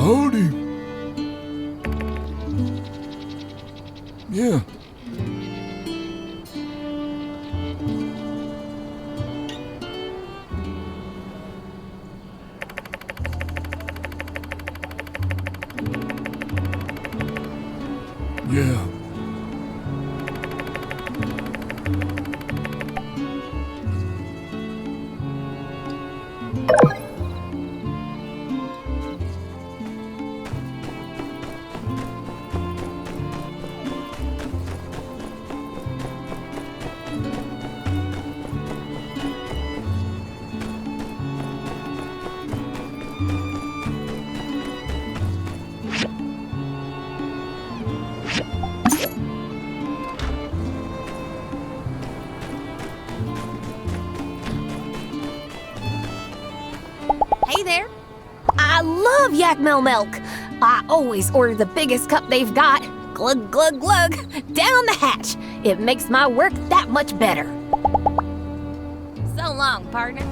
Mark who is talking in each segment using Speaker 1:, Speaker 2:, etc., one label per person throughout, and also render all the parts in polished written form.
Speaker 1: Howdy. Yeah. Yeah.
Speaker 2: Hey there. I love yak milk. I always order the biggest cup they've got. Glug, glug, glug. Down the hatch. It makes my work that much better. So long, partner.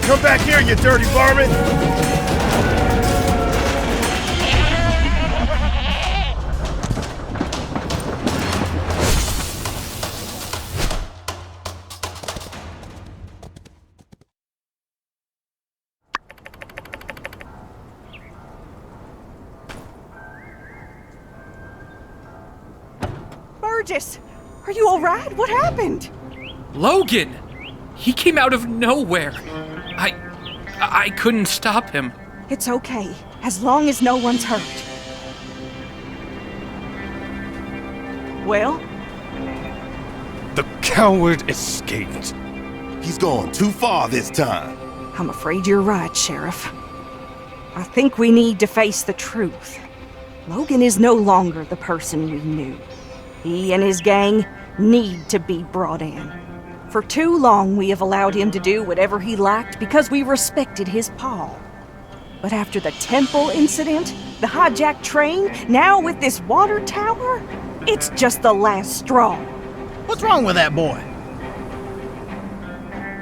Speaker 1: Come back here, you dirty varmint!
Speaker 3: Burgess, are you all right? What happened?
Speaker 4: Logan! He came out of nowhere. I couldn't stop him.
Speaker 3: It's okay, as long as no one's hurt. Well?
Speaker 1: The coward escaped.
Speaker 5: He's gone too far this time.
Speaker 3: I'm afraid you're right, Sheriff. I think we need to face the truth. Logan is no longer the person we knew. He and his gang need to be brought in. For too long, we have allowed him to do whatever he liked because we respected his paw. But after the temple incident, the hijacked train, now with this water tower, it's just the last straw.
Speaker 6: What's wrong with that boy?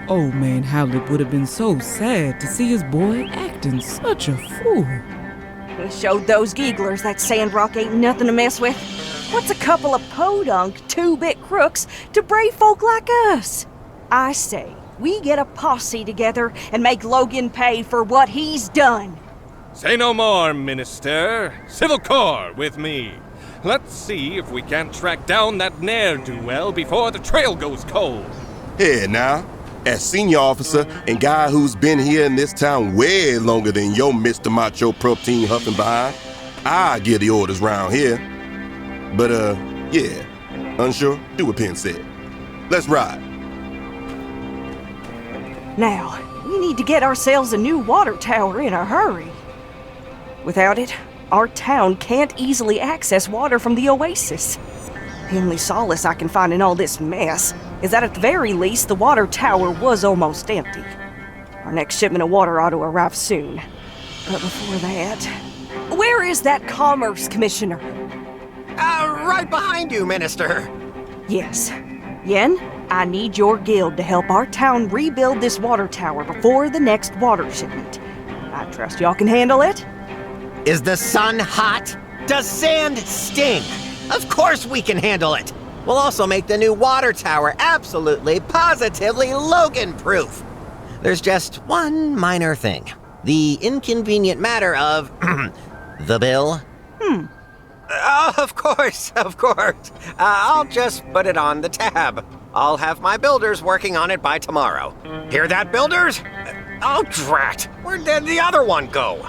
Speaker 7: Old man Howlett would have been so sad to see his boy acting such a fool.
Speaker 3: We showed those geeglers that Sandrock ain't nothing to mess with. What's a couple of podunk, two-bit crooks to brave folk like us? I say, we get a posse together and make Logan pay for what he's done.
Speaker 8: Say no more, Minister. Civil Corps with me. Let's see if we can't track down that ne'er-do-well before the trail goes cold.
Speaker 5: Here now, as senior officer and guy who's been here in this town way longer than your Mr. Macho protein huffing behind, I give the orders round here. But, yeah, unsure? Do what Penn said. Let's ride.
Speaker 3: Now, we need to get ourselves a new water tower in a hurry. Without it, our town can't easily access water from the oasis. The only solace I can find in all this mess is that at the very least, the water tower was almost empty. Our next shipment of water ought to arrive soon. But before that, where is that Commerce Commissioner?
Speaker 6: Right behind you, Minister.
Speaker 3: Yes. Yen, I need your guild to help our town rebuild this water tower before the next water shipment. I trust y'all can handle it?
Speaker 6: Is the sun hot? Does sand stink? Of course we can handle it. We'll also make the new water tower absolutely, positively Logan-proof. There's just one minor thing. The inconvenient matter of the bill. Of course. I'll just put it on the tab. I'll have my builders working on it by tomorrow. Hear that, builders? Oh, drat. Where'd the other one go?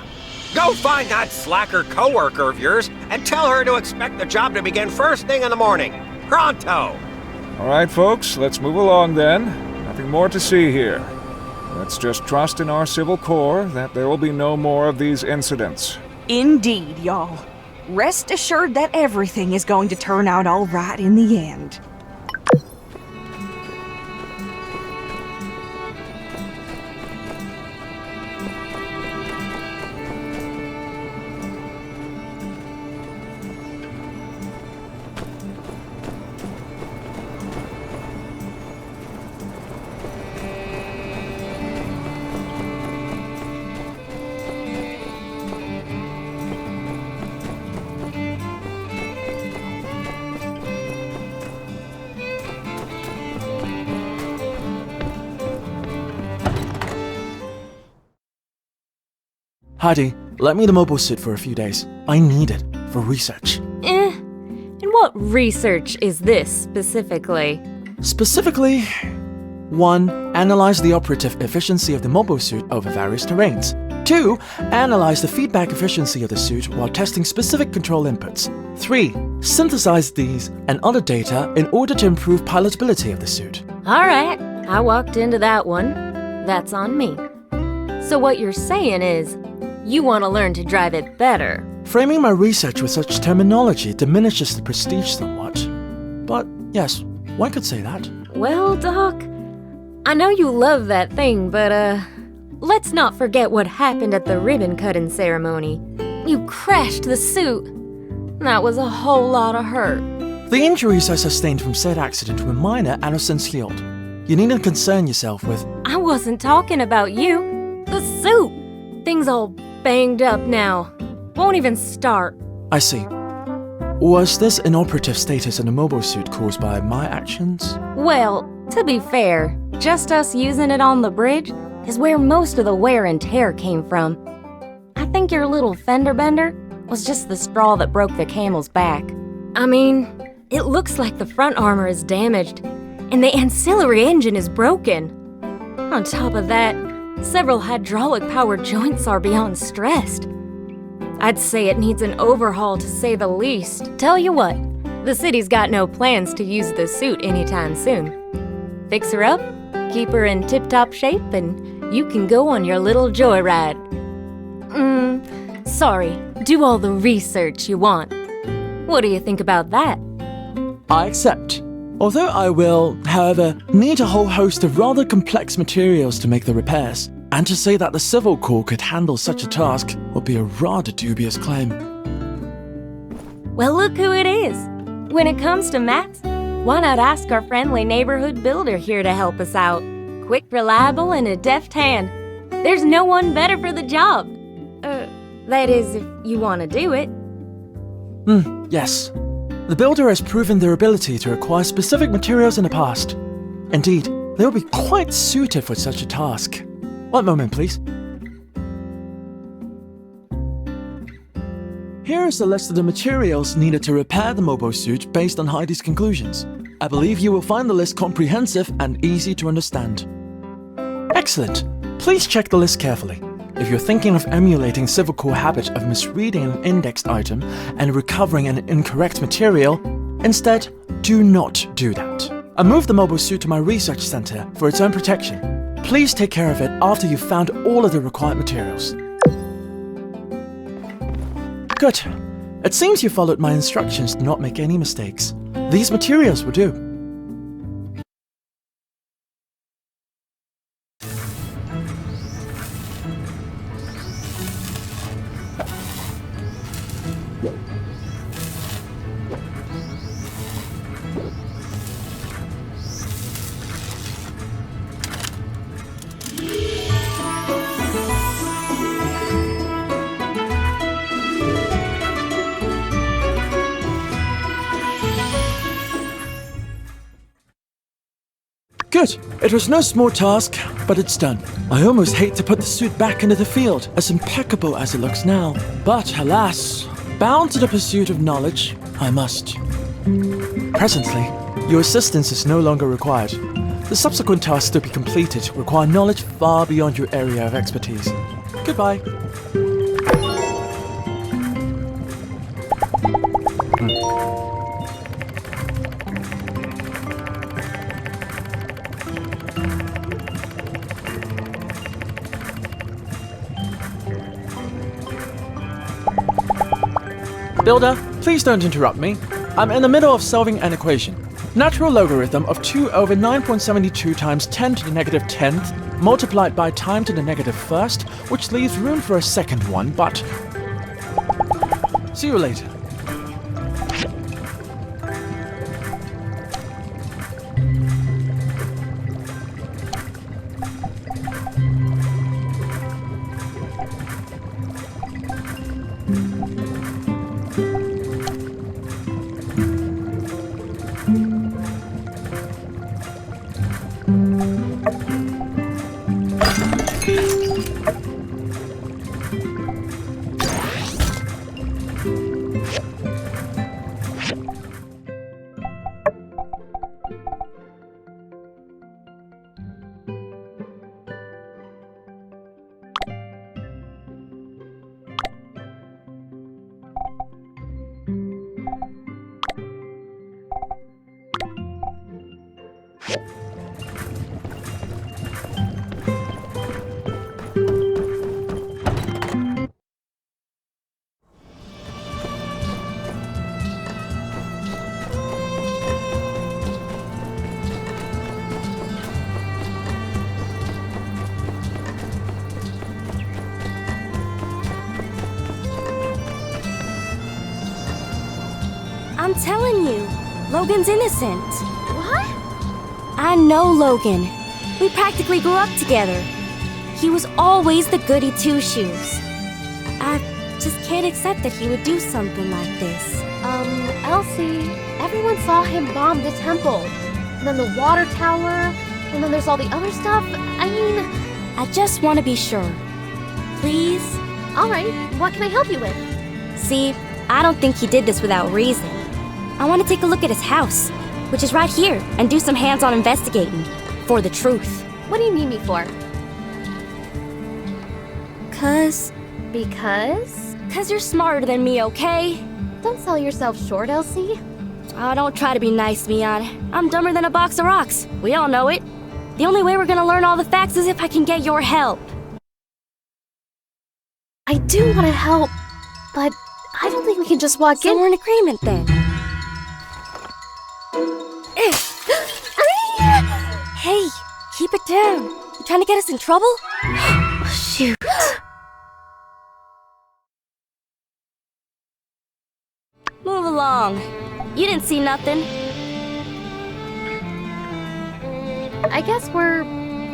Speaker 6: Go find that slacker coworker of yours and tell her to expect the job to begin first thing in the morning. Pronto!
Speaker 9: All right, folks, let's move along then. Nothing more to see here. Let's just trust in our civil corps that there will be no more of these incidents.
Speaker 3: Indeed, y'all. Rest assured that everything is going to turn out all right in the end.
Speaker 10: Heidi, let me the mobile suit for a few days. I need it for research.
Speaker 11: And what research is this specifically?
Speaker 10: Specifically, 1. Analyze the operative efficiency of the mobile suit over various terrains. 2. Analyze the feedback efficiency of the suit while testing specific control inputs. 3. Synthesize these and other data in order to improve pilotability of the suit.
Speaker 11: Alright, I walked into that one. That's on me. So what you're saying is, you want to learn to drive it better.
Speaker 10: Framing my research with such terminology diminishes the prestige somewhat. But yes, one could say that.
Speaker 11: Well, Doc, I know you love that thing, but let's not forget what happened at the ribbon-cutting ceremony. You crashed the suit. That was a whole lot of hurt.
Speaker 10: The injuries I sustained from said accident were minor and have since healed. You needn't concern yourself with...
Speaker 11: I wasn't talking about you. The suit. Things all banged up now. Won't even start.
Speaker 10: I see. Was this inoperative status in the mobile suit caused by my actions?
Speaker 11: Well, to be fair, just us using it on the bridge is where most of the wear and tear came from. I think your little fender bender was just the straw that broke the camel's back. I mean, it looks like the front armor is damaged, and the ancillary engine is broken. On top of that, several hydraulic-powered joints are beyond stressed. I'd say it needs an overhaul to say the least. Tell you what, the city's got no plans to use the suit anytime soon. Fix her up, keep her in tip-top shape, and you can go on your little joyride. Sorry, do all the research you want. What do you think about that?
Speaker 10: I accept. Although I will, however, need a whole host of rather complex materials to make the repairs, and to say that the Civil Corps could handle such a task would be a rather dubious claim.
Speaker 11: Well, look who it is. When it comes to mats, why not ask our friendly neighborhood builder here to help us out? Quick, reliable, and a deft hand. There's no one better for the job. That is, if you want to do it.
Speaker 10: Yes. The builder has proven their ability to acquire specific materials in the past. Indeed, they will be quite suited for such a task. One moment, please. Here is the list of the materials needed to repair the mobile suit based on Heidi's conclusions. I believe you will find the list comprehensive and easy to understand. Excellent. Please check the list carefully. If you're thinking of emulating Civil Corps habit of misreading an indexed item and recovering an incorrect material, instead, do not do that. I moved the mobile suit to my research center for its own protection. Please take care of it after you've found all of the required materials. Good. It seems you followed my instructions to not make any mistakes. These materials will do. Good. It was no small task, but it's done. I almost hate to put the suit back into the field, as impeccable as it looks now. But alas, bound to the pursuit of knowledge, I must. Presently, your assistance is no longer required. The subsequent tasks to be completed require knowledge far beyond your area of expertise. Goodbye. Builder, please don't interrupt me. I'm in the middle of solving an equation. Natural logarithm of 2 over 9.72 times 10 to the negative 10th multiplied by time to the negative 1st, which leaves room for a second one, but... See you later.
Speaker 11: I'm telling you, Logan's innocent.
Speaker 2: What?
Speaker 11: I know Logan. We practically grew up together. He was always the goody two-shoes. I just can't accept that he would do something like this.
Speaker 2: Elsie, everyone saw him bomb the temple. And then the water tower, and then there's all the other stuff. I mean...
Speaker 11: I just want to be sure. Please?
Speaker 2: Alright, what can I help you with?
Speaker 11: See, I don't think he did this without reason. I want to take a look at his house, which is right here, and do some hands-on investigating. For the truth.
Speaker 2: What do you need me for?
Speaker 11: Because you're smarter than me, okay?
Speaker 2: Don't sell yourself short, Elsie.
Speaker 11: Oh, don't try to be nice, Mian. I'm dumber than a box of rocks. We all know it. The only way we're gonna learn all the facts is if I can get your help.
Speaker 2: I do want to help, but I don't think we can just walk in.
Speaker 11: We're in agreement then. Hey, keep it down. You trying to get us in trouble?
Speaker 2: Shoot.
Speaker 11: Move along. You didn't see nothing.
Speaker 2: I guess we're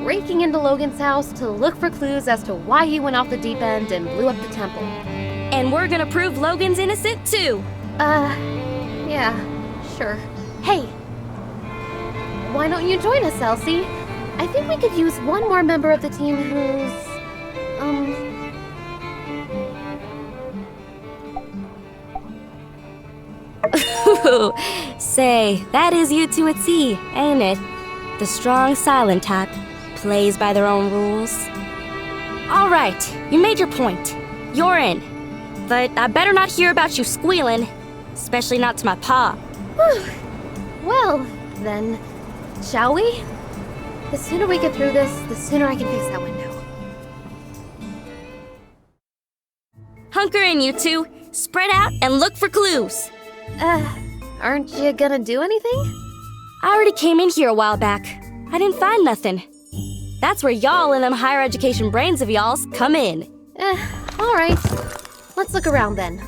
Speaker 2: breaking into Logan's house to look for clues as to why he went off the deep end and blew up the temple.
Speaker 11: And we're gonna prove Logan's innocent too.
Speaker 2: Yeah, sure. Hey, why don't you join us, Elsie? I think we could use one more member of the team who's,
Speaker 11: Say, that is you to a T, ain't it? The strong, silent type. Plays by their own rules. Alright, you made your point. You're in. But I better not hear about you squealing. Especially not to my pa.
Speaker 2: Well, then, shall we? The sooner we get through this, the sooner I can fix that window.
Speaker 11: Hunker in, you two. Spread out and look for clues.
Speaker 2: Aren't you gonna do anything?
Speaker 11: I already came in here a while back. I didn't find nothing. That's where y'all and them higher education brains of y'all's come in.
Speaker 2: Alright. Let's look around then.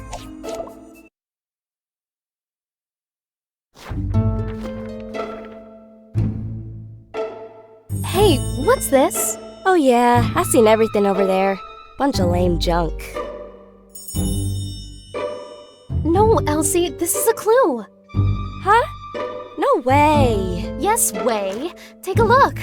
Speaker 2: Hey, what's this?
Speaker 11: Oh yeah, I seen everything over there. Bunch of lame junk.
Speaker 2: No, Elsie, this is a clue.
Speaker 11: Huh? No way.
Speaker 2: Yes way. Take a look.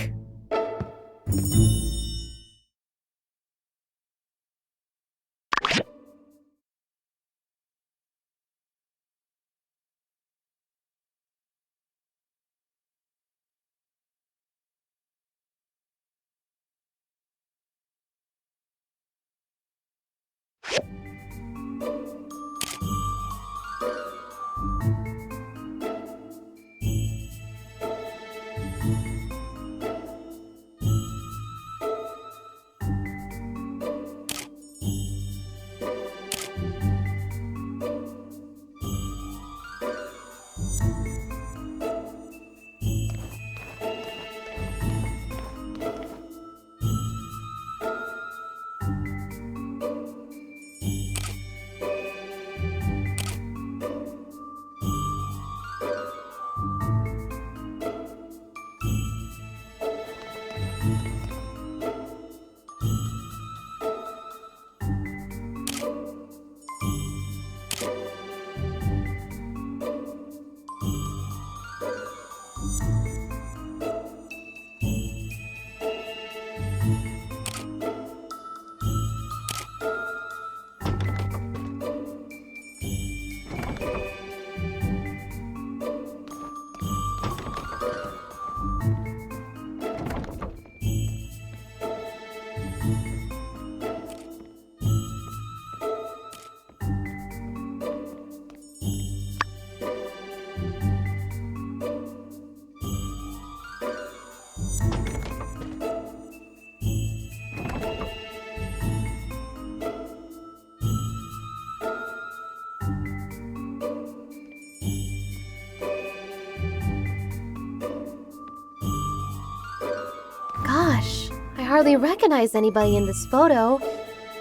Speaker 2: hardly recognize anybody in this photo.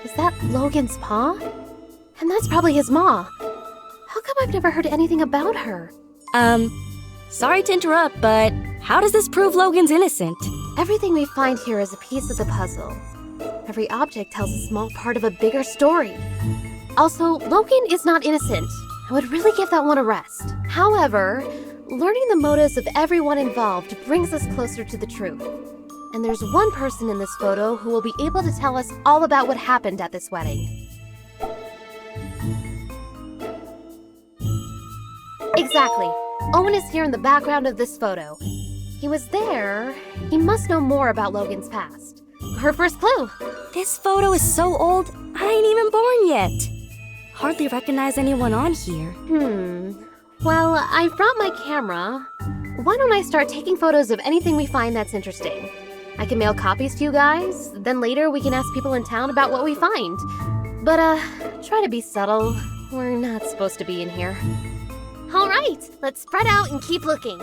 Speaker 2: Is that Logan's paw? And that's probably his ma. How come I've never heard anything about her?
Speaker 11: Sorry to interrupt, but how does this prove Logan's innocent?
Speaker 2: Everything we find here is a piece of the puzzle. Every object tells a small part of a bigger story. Also, Logan is not innocent. I would really give that one a rest. However, learning the motives of everyone involved brings us closer to the truth. And there's one person in this photo who will be able to tell us all about what happened at this wedding. Exactly. Owen is here in the background of this photo. He was there. He must know more about Logan's past. Her first clue.
Speaker 11: This photo is so old, I ain't even born yet. Hardly recognize anyone on here.
Speaker 2: Well, I brought my camera. Why don't I start taking photos of anything we find that's interesting? I can mail copies to you guys, then later we can ask people in town about what we find. But, try to be subtle. We're not supposed to be in here. All right, let's spread out and keep looking.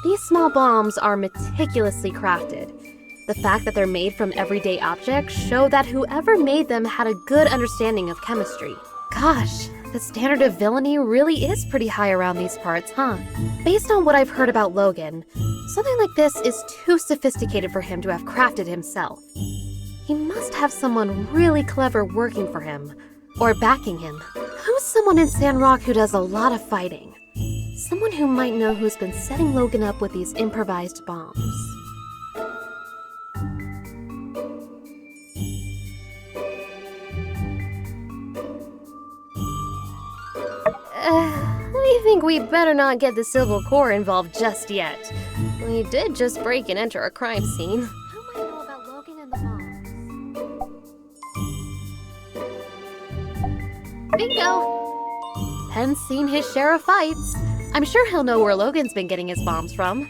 Speaker 2: These small bombs are meticulously crafted. The fact that they're made from everyday objects show that whoever made them had a good understanding of chemistry. Gosh, the standard of villainy really is pretty high around these parts, huh? Based on what I've heard about Logan, something like this is too sophisticated for him to have crafted himself. He must have someone really clever working for him, or backing him. Who's someone in Sandrock who does a lot of fighting? Someone who might know who's been setting Logan up with these improvised bombs. I think we better not get the Civil Corps involved just yet. We did just break and enter a crime scene. Who might know about Logan and the bombs? Bingo! Penn's seen his share of fights. I'm sure he'll know where Logan's been getting his bombs from.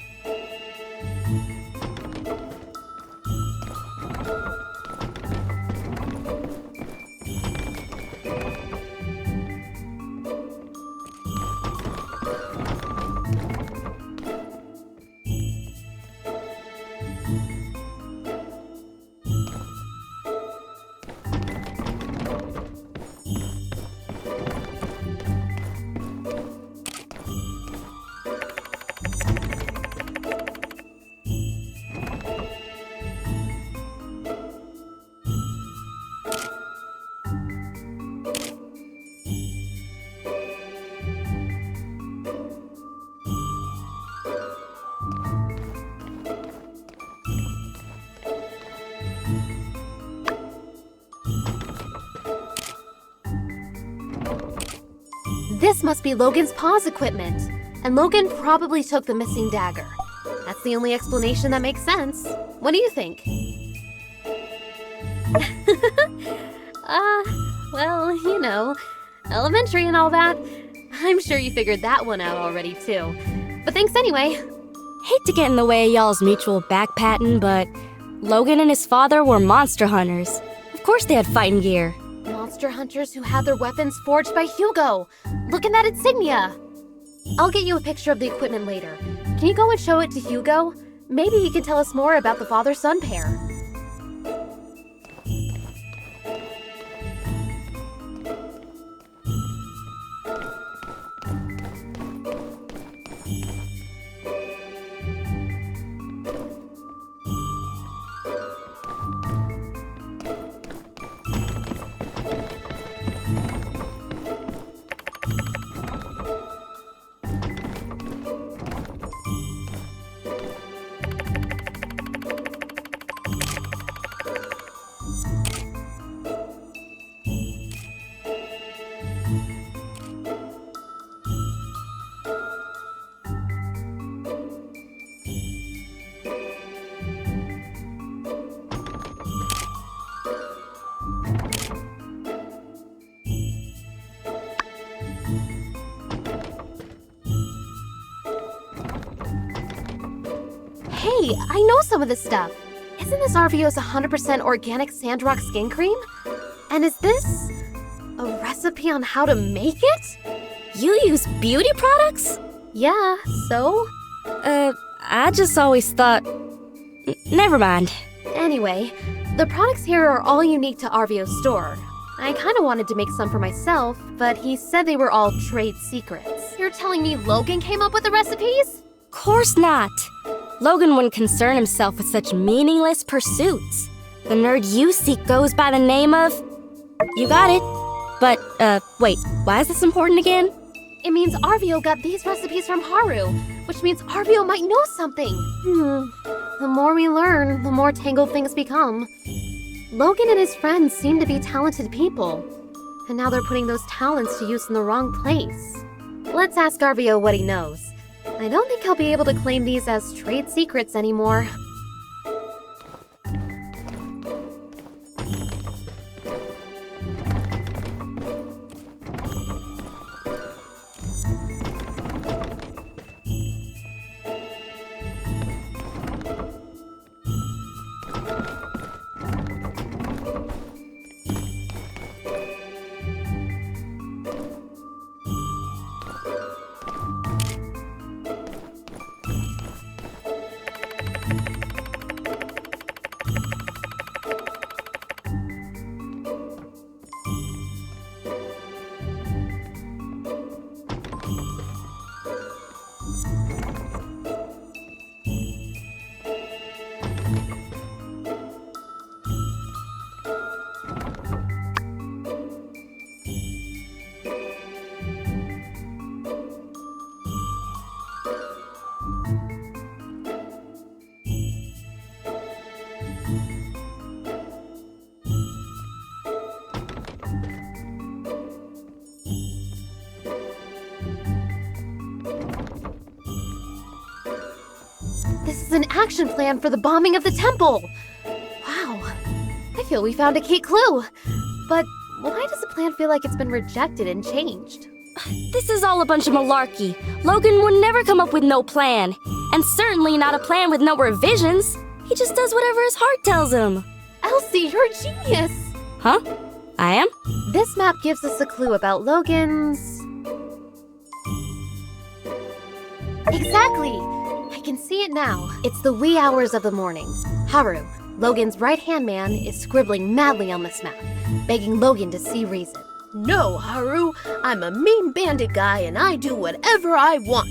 Speaker 2: This must be Logan's paw's equipment, and Logan probably took the missing dagger. That's the only explanation that makes sense. What do you think? Well, you know, elementary and all that. I'm sure you figured that one out already, too. But thanks anyway.
Speaker 11: Hate to get in the way of y'all's mutual backpatting, but Logan and his father were monster hunters. Of course they had fighting gear.
Speaker 2: Monster hunters who had their weapons forged by Hugo. Look at that insignia. I'll get you a picture of the equipment later. Can you go and show it to Hugo? Maybe he can tell us more about the father-son pair. Hey, I know some of this stuff. Isn't this RVO's 100% organic Sandrock skin cream? And is this a recipe on how to make it?
Speaker 11: You use beauty products?
Speaker 2: Yeah, so?
Speaker 11: I just always thought... Never mind.
Speaker 2: Anyway, the products here are all unique to RVO's store. I kinda wanted to make some for myself, but he said they were all trade secrets. You're telling me Logan came up with the recipes?
Speaker 11: Course not. Logan wouldn't concern himself with such meaningless pursuits. The nerd you seek goes by the name of... You got it. But, wait, why is this important again?
Speaker 2: It means RVO got these recipes from Haru, which means RVO might know something. The more we learn, the more tangled things become. Logan and his friends seem to be talented people, and now they're putting those talents to use in the wrong place. Let's ask RVO what he knows. I don't think he'll be able to claim these as trade secrets anymore. This is an action plan for the bombing of the temple! Wow, I feel we found a key clue. But why does the plan feel like it's been rejected and changed?
Speaker 11: This is all a bunch of malarkey. Logan would never come up with no plan. And certainly not a plan with no revisions. He just does whatever his heart tells him.
Speaker 2: Elsie, you're a genius!
Speaker 11: Huh? I am?
Speaker 2: This map gives us a clue about Logan's... Exactly! I can see it now. It's the wee hours of the morning. Haru, Logan's right-hand man, is scribbling madly on this map, begging Logan to see reason.
Speaker 12: No, Haru, I'm a mean bandit guy and I do whatever I want.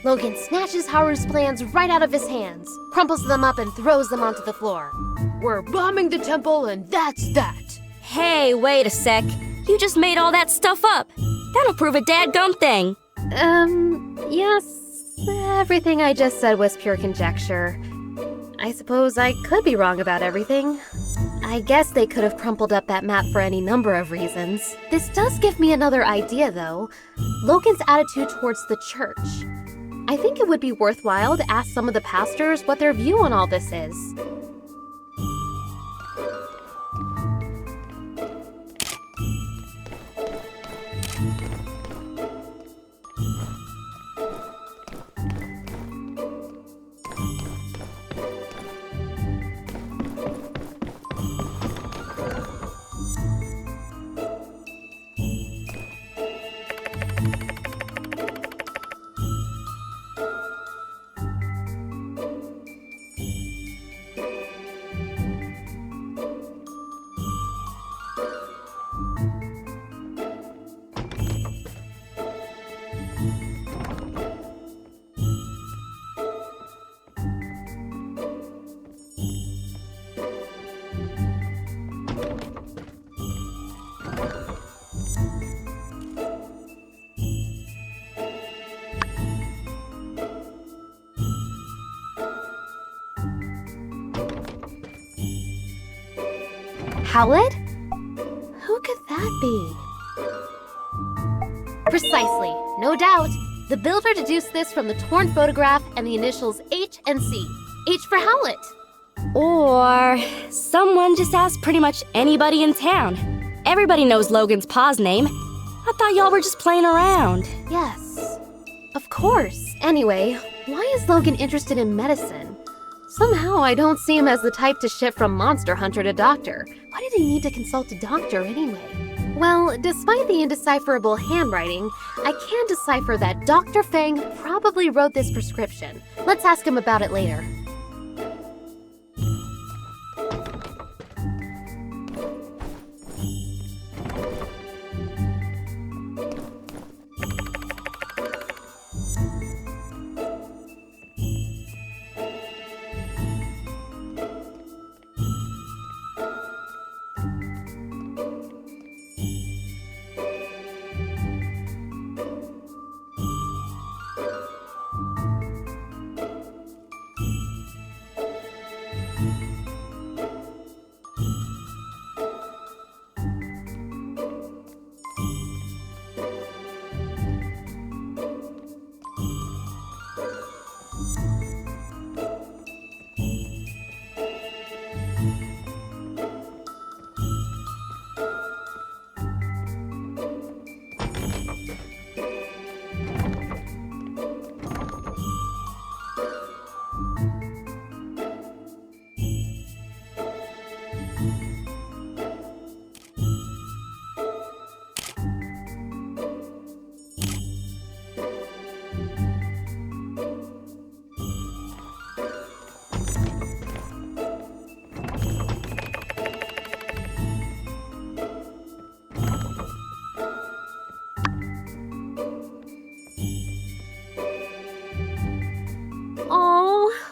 Speaker 2: Logan snatches Haru's plans right out of his hands, crumples them up and throws them onto the floor.
Speaker 12: We're bombing the temple and that's that.
Speaker 11: Hey, wait a sec. You just made all that stuff up. That'll prove a dadgum thing.
Speaker 2: Yes. Everything I just said was pure conjecture. I suppose I could be wrong about everything. I guess they could have crumpled up that map for any number of reasons. This does give me another idea, though. Logan's attitude towards the church. I think it would be worthwhile to ask some of the pastors what their view on all this is. Howlett? Who could that be? Precisely, no doubt. The builder deduced this from the torn photograph and the initials H and C. H for Howlett.
Speaker 11: Or someone just asked pretty much anybody in town. Everybody knows Logan's pa's name. I thought y'all were just playing around.
Speaker 2: Yes, of course. Anyway, why is Logan interested in medicine? Somehow I don't see him as the type to shift from monster hunter to doctor. Why did he need to consult a doctor anyway? Well, despite the indecipherable handwriting, I can decipher that Dr. Fang probably wrote this prescription. Let's ask him about it later.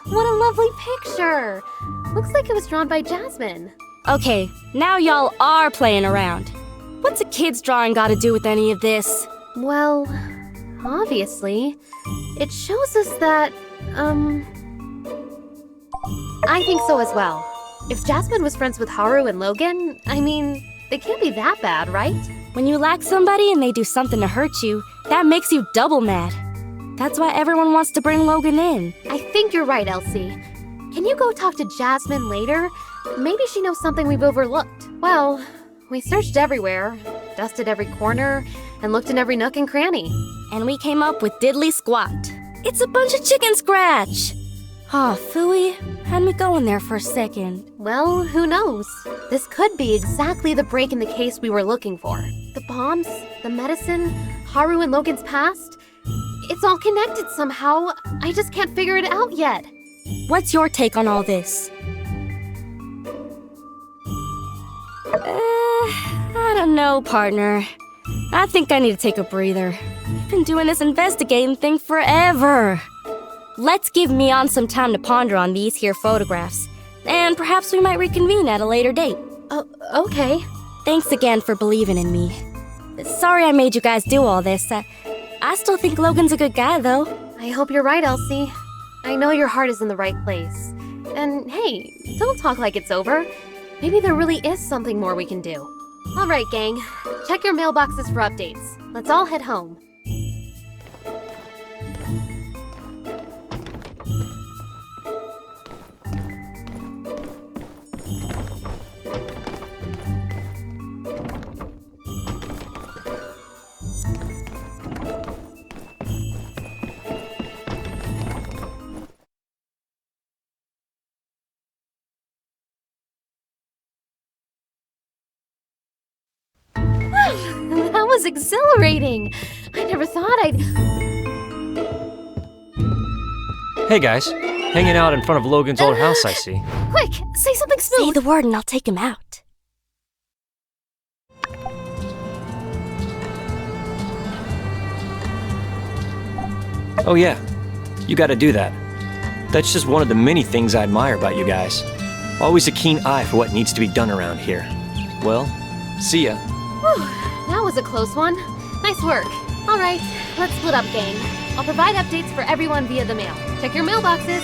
Speaker 2: What a lovely picture! Looks like it was drawn by Jasmine.
Speaker 11: Okay, now y'all are playing around. What's a kid's drawing got to do with any of this?
Speaker 2: Well, obviously, it shows us that, I think so as well. If Jasmine was friends with Haru and Logan, I mean, they can't be that bad, right?
Speaker 11: When you like somebody and they do something to hurt you, that makes you double mad. That's why everyone wants to bring Logan in.
Speaker 2: I think you're right, Elsie. Can you go talk to Jasmine later? Maybe she knows something we've overlooked. Well, we searched everywhere, dusted every corner, and looked in every nook and cranny.
Speaker 11: And we came up with diddly squat. It's a bunch of chicken scratch! Oh, phooey, had me going there for a second.
Speaker 2: Well, who knows? This could be exactly the break in the case we were looking for. The bombs, the medicine, Haru and Logan's past. It's all connected somehow. I just can't figure it out yet.
Speaker 11: What's your take on all this? I don't know, partner. I think I need to take a breather. I've been doing this investigating thing forever. Let's give Mion some time to ponder on these here photographs, and perhaps we might reconvene at a later date.
Speaker 2: Okay.
Speaker 11: Thanks again for believing in me. Sorry I made you guys do all this. I still think Logan's a good guy, though.
Speaker 2: I hope you're right, Elsie. I know your heart is in the right place. And hey, don't talk like it's over. Maybe there really is something more we can do. All right, gang. Check your mailboxes for updates. Let's all head home. That was exhilarating! I never thought I'd...
Speaker 13: Hey guys, hanging out in front of Logan's old house, I see.
Speaker 2: Quick, say something smooth!
Speaker 11: Say the word and I'll take him out.
Speaker 13: Oh yeah, you gotta do that. That's just one of the many things I admire about you guys. Always a keen eye for what needs to be done around here. Well, see ya.
Speaker 2: Whew, that was a close one. Nice work. All right, let's split up, gang. I'll provide updates for everyone via the mail. Check your mailboxes.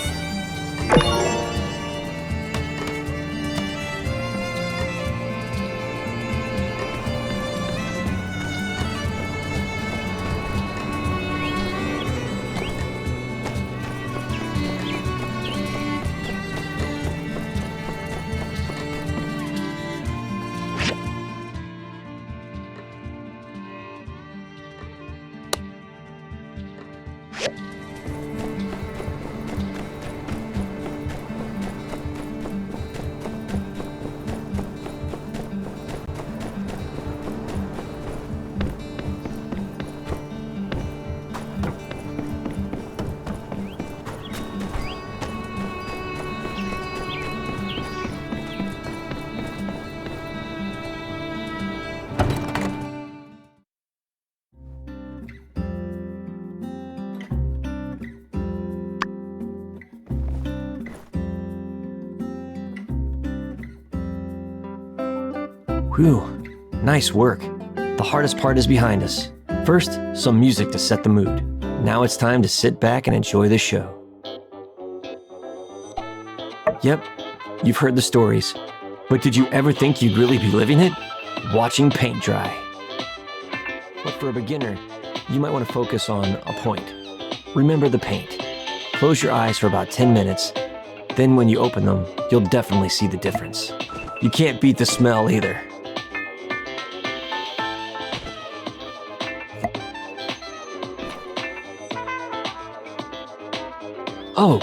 Speaker 13: Whew, nice work. The hardest part is behind us. First, some music to set the mood. Now it's time to sit back and enjoy the show. Yep, you've heard the stories. But did you ever think you'd really be living it? Watching paint dry. But for a beginner, you might want to focus on a point. Remember the paint. Close your eyes for about 10 minutes. Then when you open them, you'll definitely see the difference. You can't beat the smell either. Oh,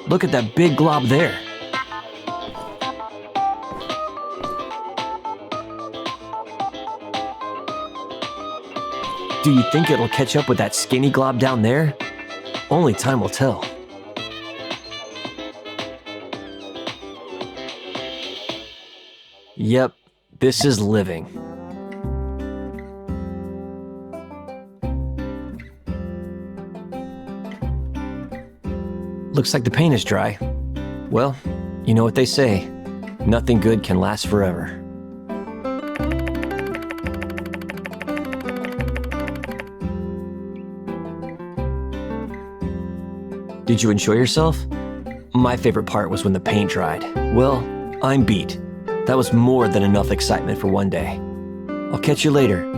Speaker 13: look at that big glob there. Do you think it'll catch up with that skinny glob down there? Only time will tell. Yep, this is living. Looks like the paint is dry. Well, you know what they say. Nothing good can last forever. Did you enjoy yourself? My favorite part was when the paint dried. Well, I'm beat. That was more than enough excitement for one day. I'll catch you later.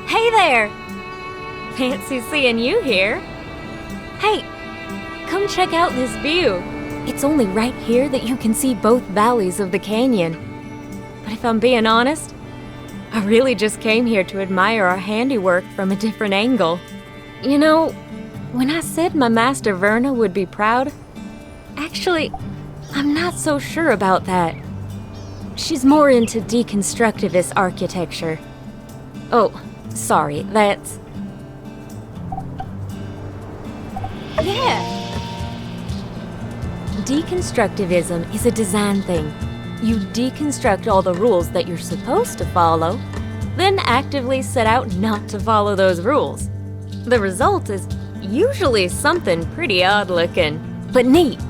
Speaker 11: Hey there! Fancy seeing you here. Hey, come check out this view. It's only right here that you can see both valleys of the canyon. But if I'm being honest, I really just came here to admire our handiwork from a different angle. You know, when I said my master Verna would be proud, actually, I'm not so sure about that. She's more into deconstructivist architecture. Oh, sorry, that's... Yeah! Deconstructivism is a design thing. You deconstruct all the rules that you're supposed to follow, then actively set out not to follow those rules. The result is usually something pretty odd-looking, but neat.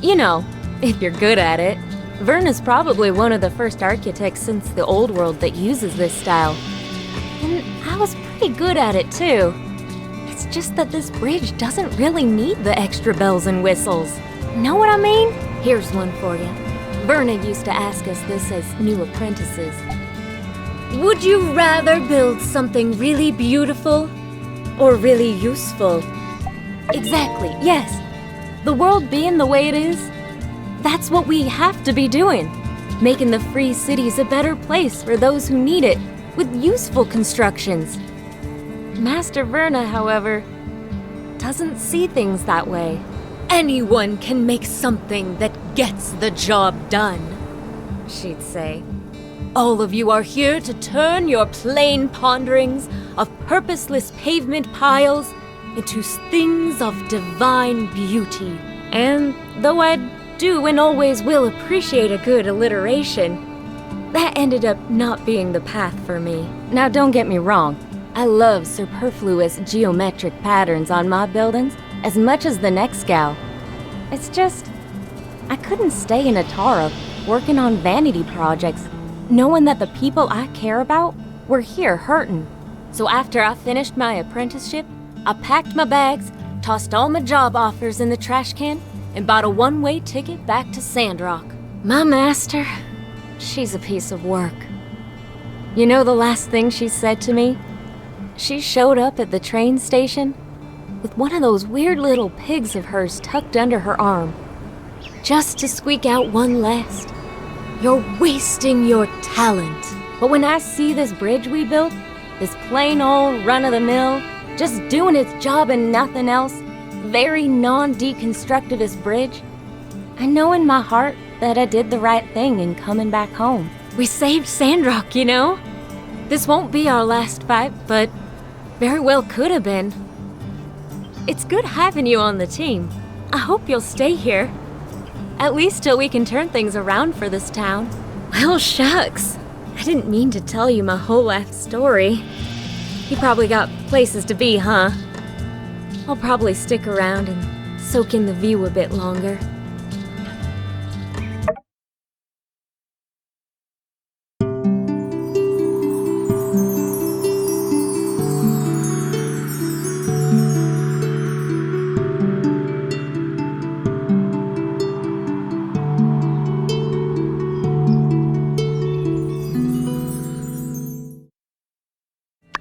Speaker 11: You know, if you're good at it. Verna's probably one of the first architects since the Old World that uses this style. And I was pretty good at it too. It's just that this bridge doesn't really need the extra bells and whistles. Know what I mean? Here's one for you. Verna used to ask us this as new apprentices. Would you rather build something really beautiful or really useful? Exactly, yes. The world being the way it is, that's what we have to be doing. Making the free cities a better place for those who need it, with useful constructions. Master Verna, however, doesn't see things that way. Anyone can make something that gets the job done, she'd say. All of you are here to turn your plain ponderings of purposeless pavement piles into things of divine beauty. And though I do and always will appreciate a good alliteration, That ended up not being the path for me. Now don't get me wrong, I love superfluous geometric patterns on my buildings as much as the next gal. It's just, I couldn't stay in Atara working on vanity projects, knowing that the people I care about were here hurting. So after I finished my apprenticeship, I packed my bags, tossed all my job offers in the trash can, and bought a one-way ticket back to Sandrock. My master, she's a piece of work. You know the last thing she said to me? She showed up at the train station with one of those weird little pigs of hers tucked under her arm, just to squeak out one last, "You're wasting your talent." But when I see this bridge we built, this plain old run-of-the-mill, just doing its job and nothing else, very non-deconstructivist bridge, I know in my heart that I did the right thing in coming back home. We saved Sandrock, you know? This won't be our last fight, but very well could have been. It's good having you on the team. I hope you'll stay here. At least till we can turn things around for this town. Well, shucks. I didn't mean to tell you my whole life story. You probably got places to be, huh? I'll probably stick around and soak in the view a bit longer.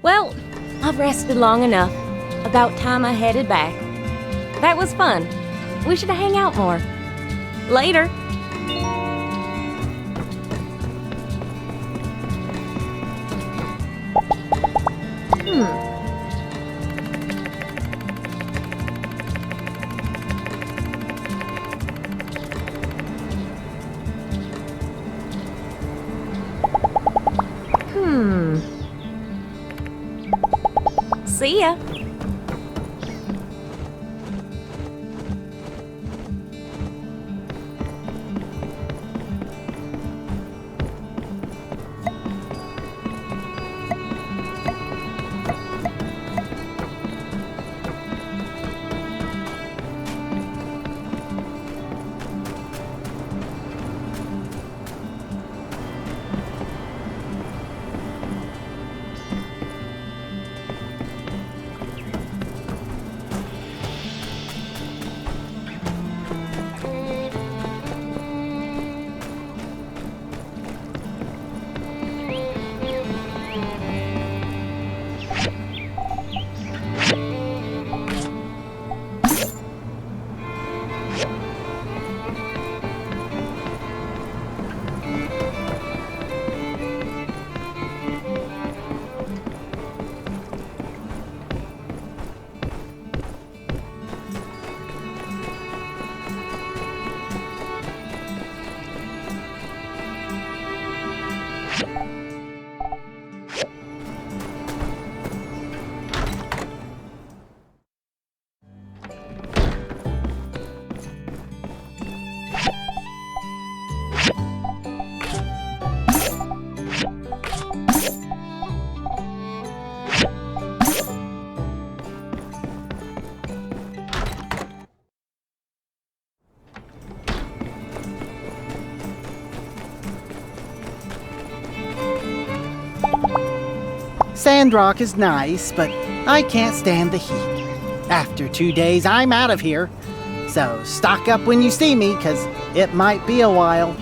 Speaker 11: Well, I've rested long enough. About time I headed back. That was fun. We should hang out more. Later. See ya.
Speaker 14: Sandrock is nice, but I can't stand the heat. After 2 days, I'm out of here. So stock up when you see me, 'cause it might be a while.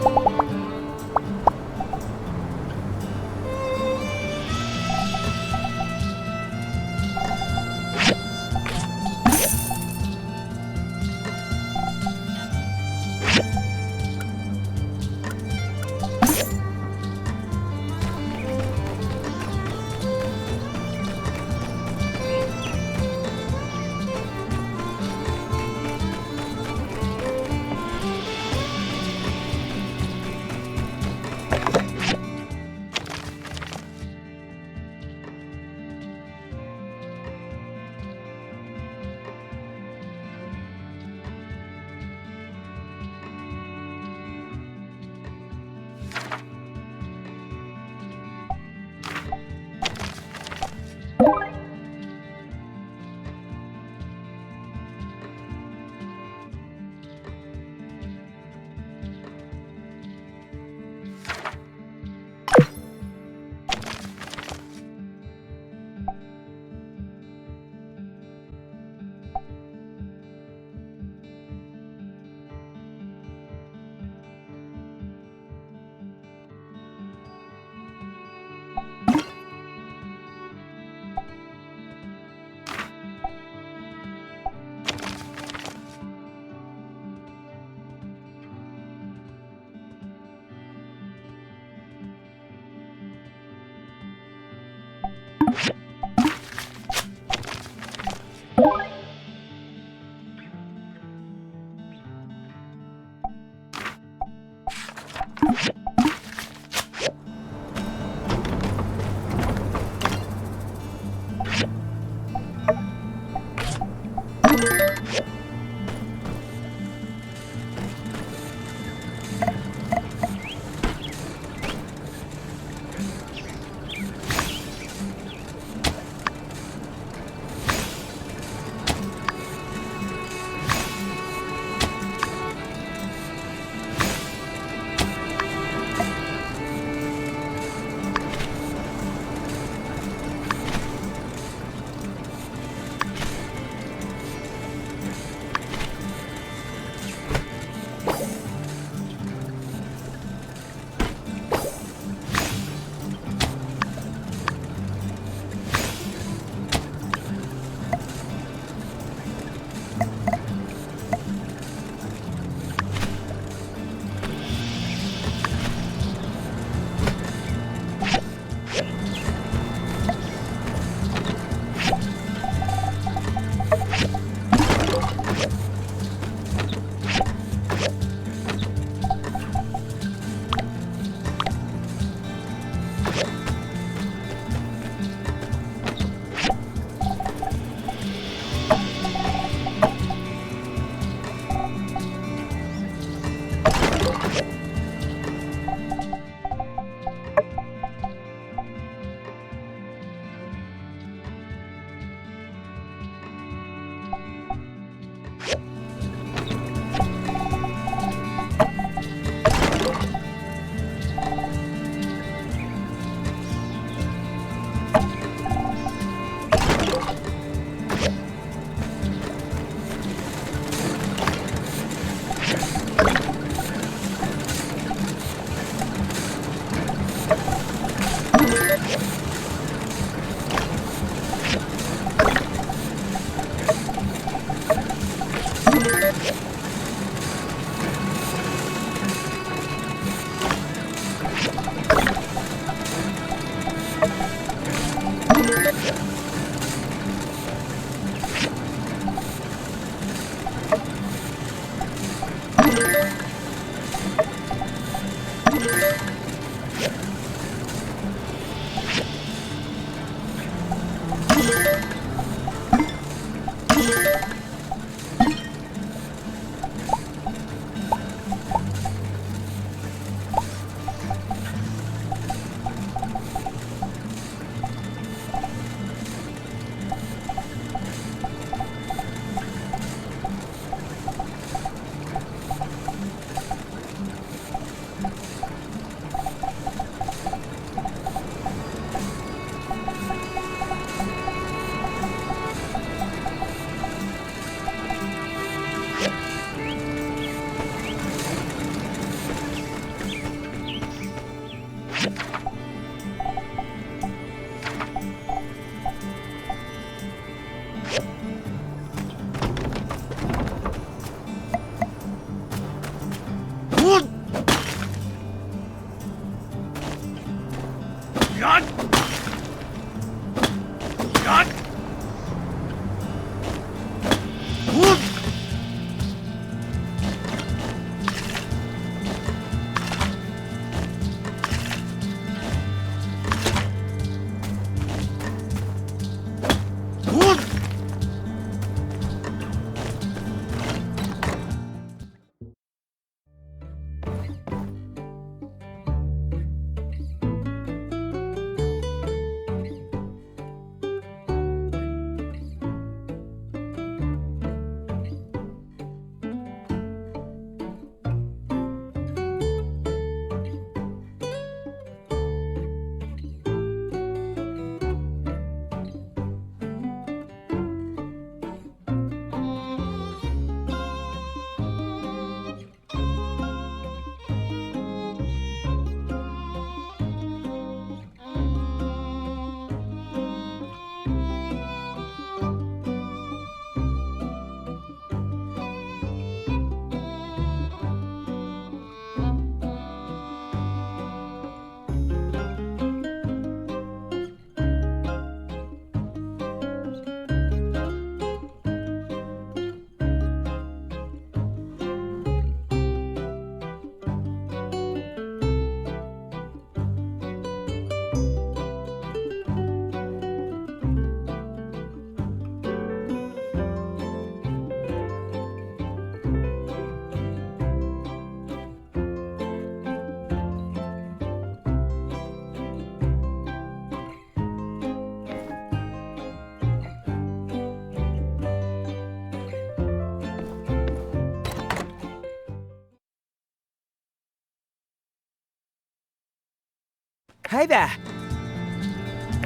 Speaker 15: Hey there.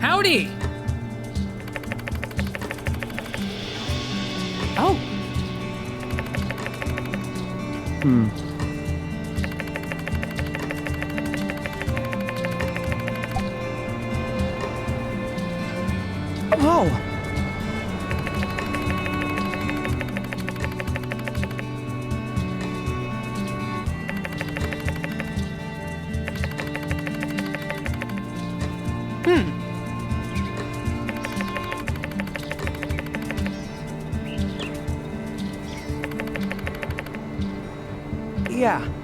Speaker 4: Howdy!
Speaker 15: Oh.
Speaker 3: Oh.
Speaker 15: Yeah.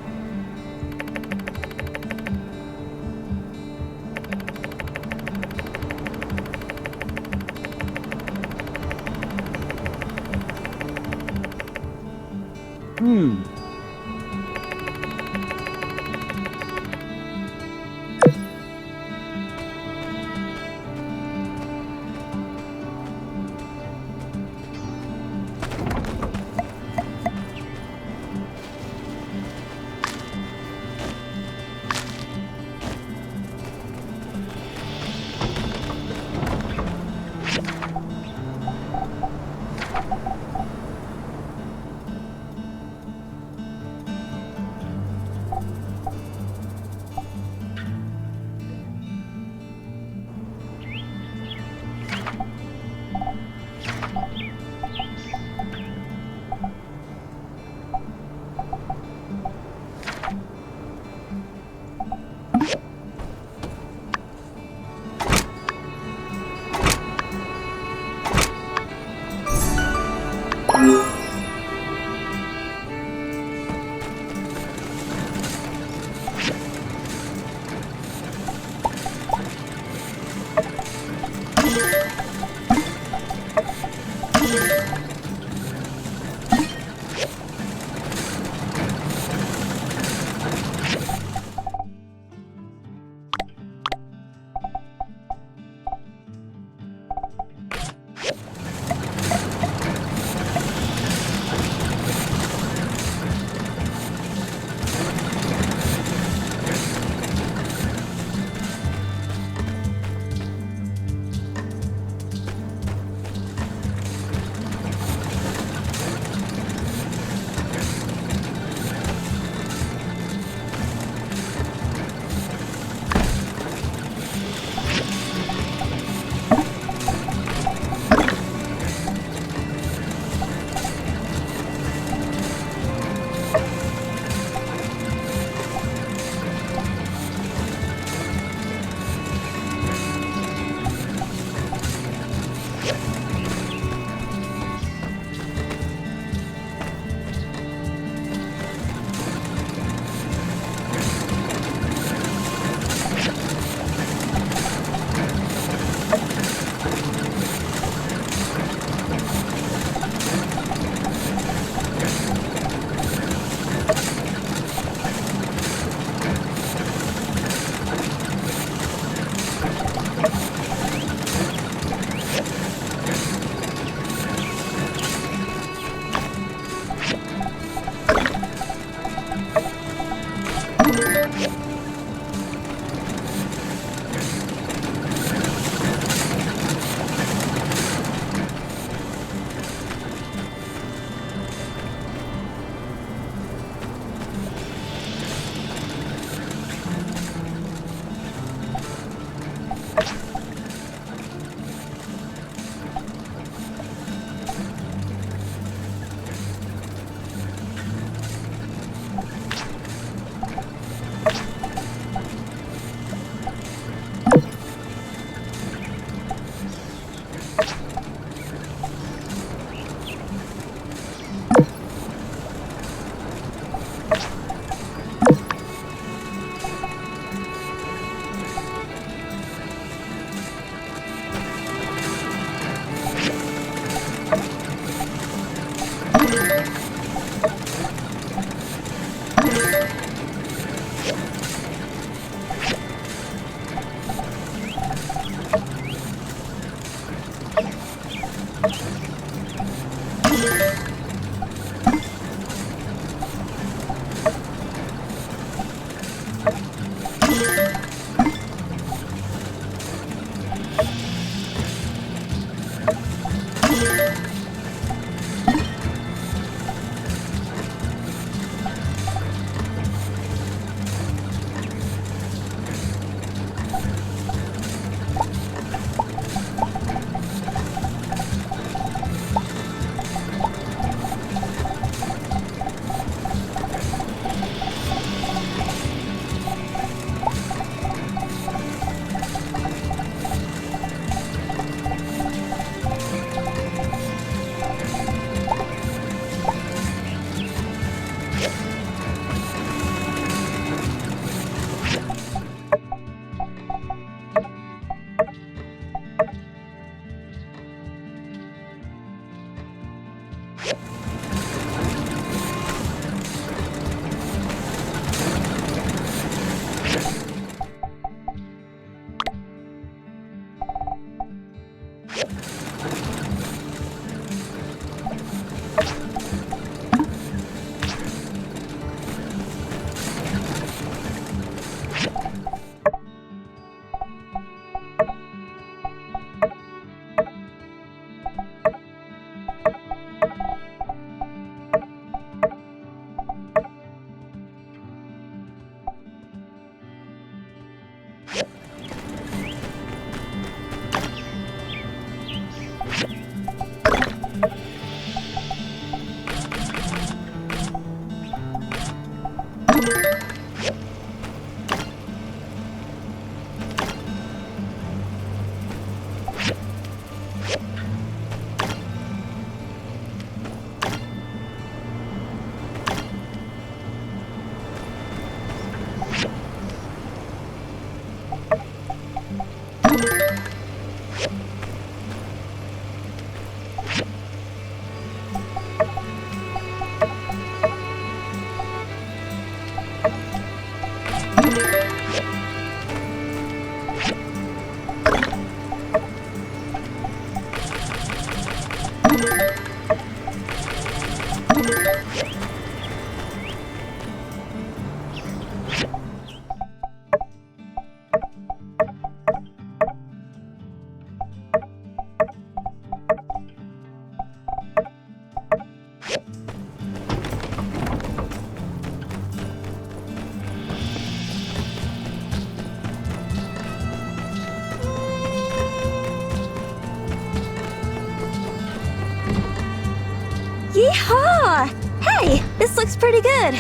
Speaker 11: Yeehaw! Hey, this looks pretty good.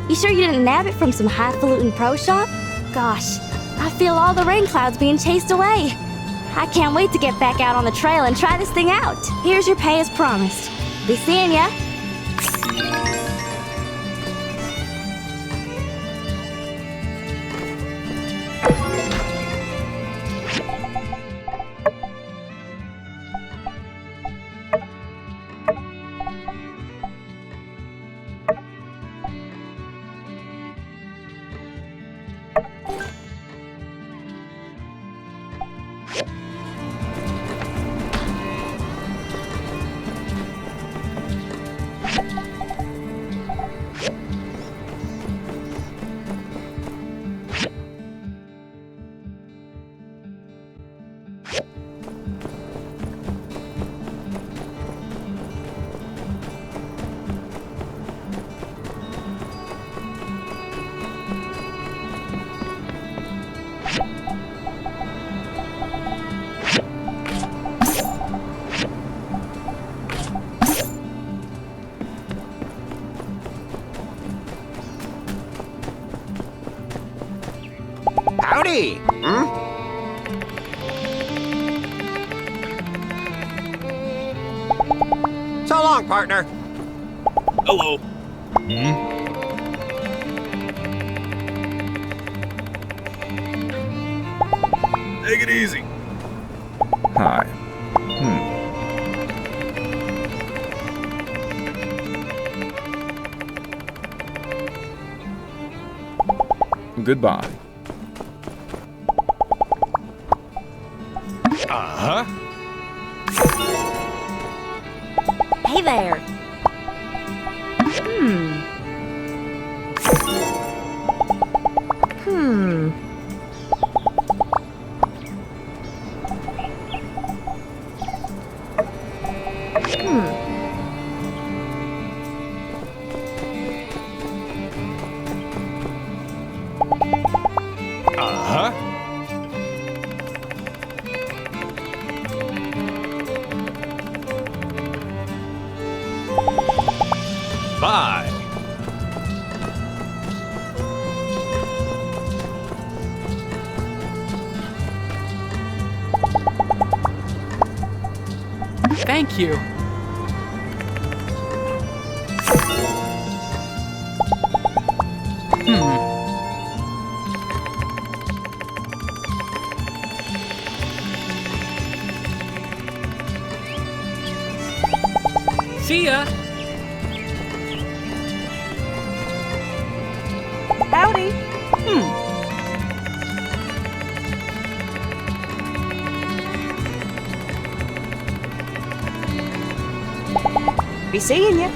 Speaker 11: You sure you didn't nab it from some highfalutin pro shop? Gosh, I feel all the rain clouds being chased away. I can't wait to get back out on the trail and try this thing out. Here's your pay as promised. Be seeing ya.
Speaker 6: Howdy! So long, partner.
Speaker 8: Hello. Take it easy.
Speaker 9: Hi. Goodbye.
Speaker 8: Uh-huh.
Speaker 11: Hey there.
Speaker 8: Uh-huh. Bye.
Speaker 4: Thank you. See ya.
Speaker 3: Howdy. Be seeing you.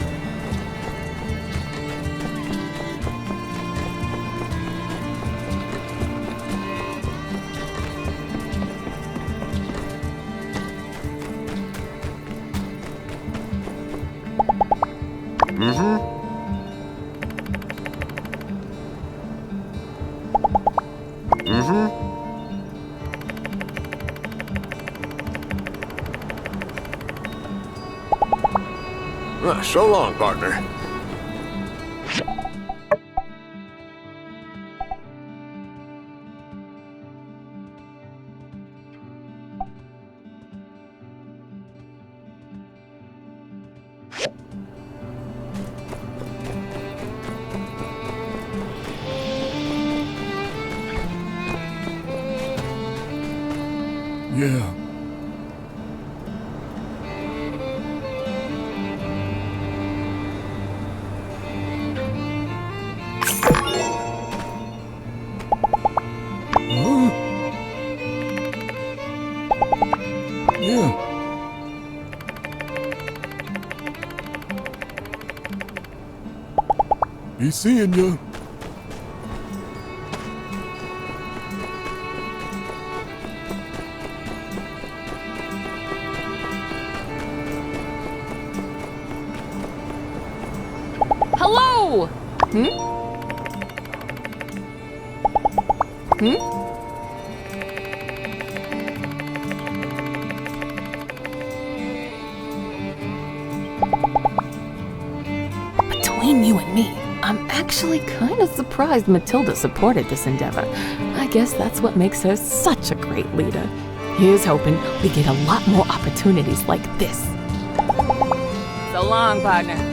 Speaker 16: So long, partner.
Speaker 17: Yeah. Yeah. Be seeing you.
Speaker 18: Hello! Between you and me, I'm actually kind of surprised Matilda supported this endeavor. I guess that's what makes her such a great leader. Here's hoping we get a lot more opportunities like this. So long, partner.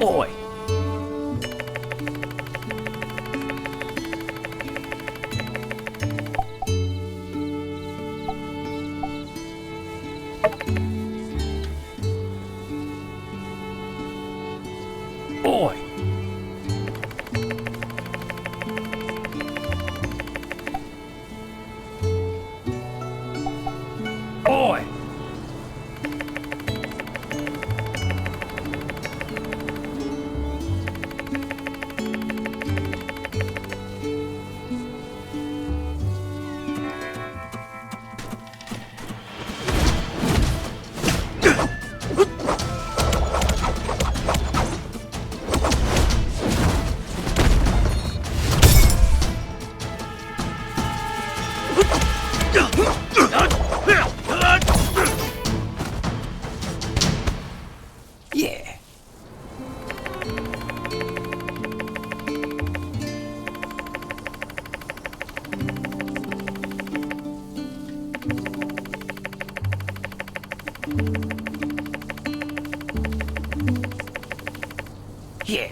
Speaker 13: Oi! Oi! Oi! Yeah. Yeah.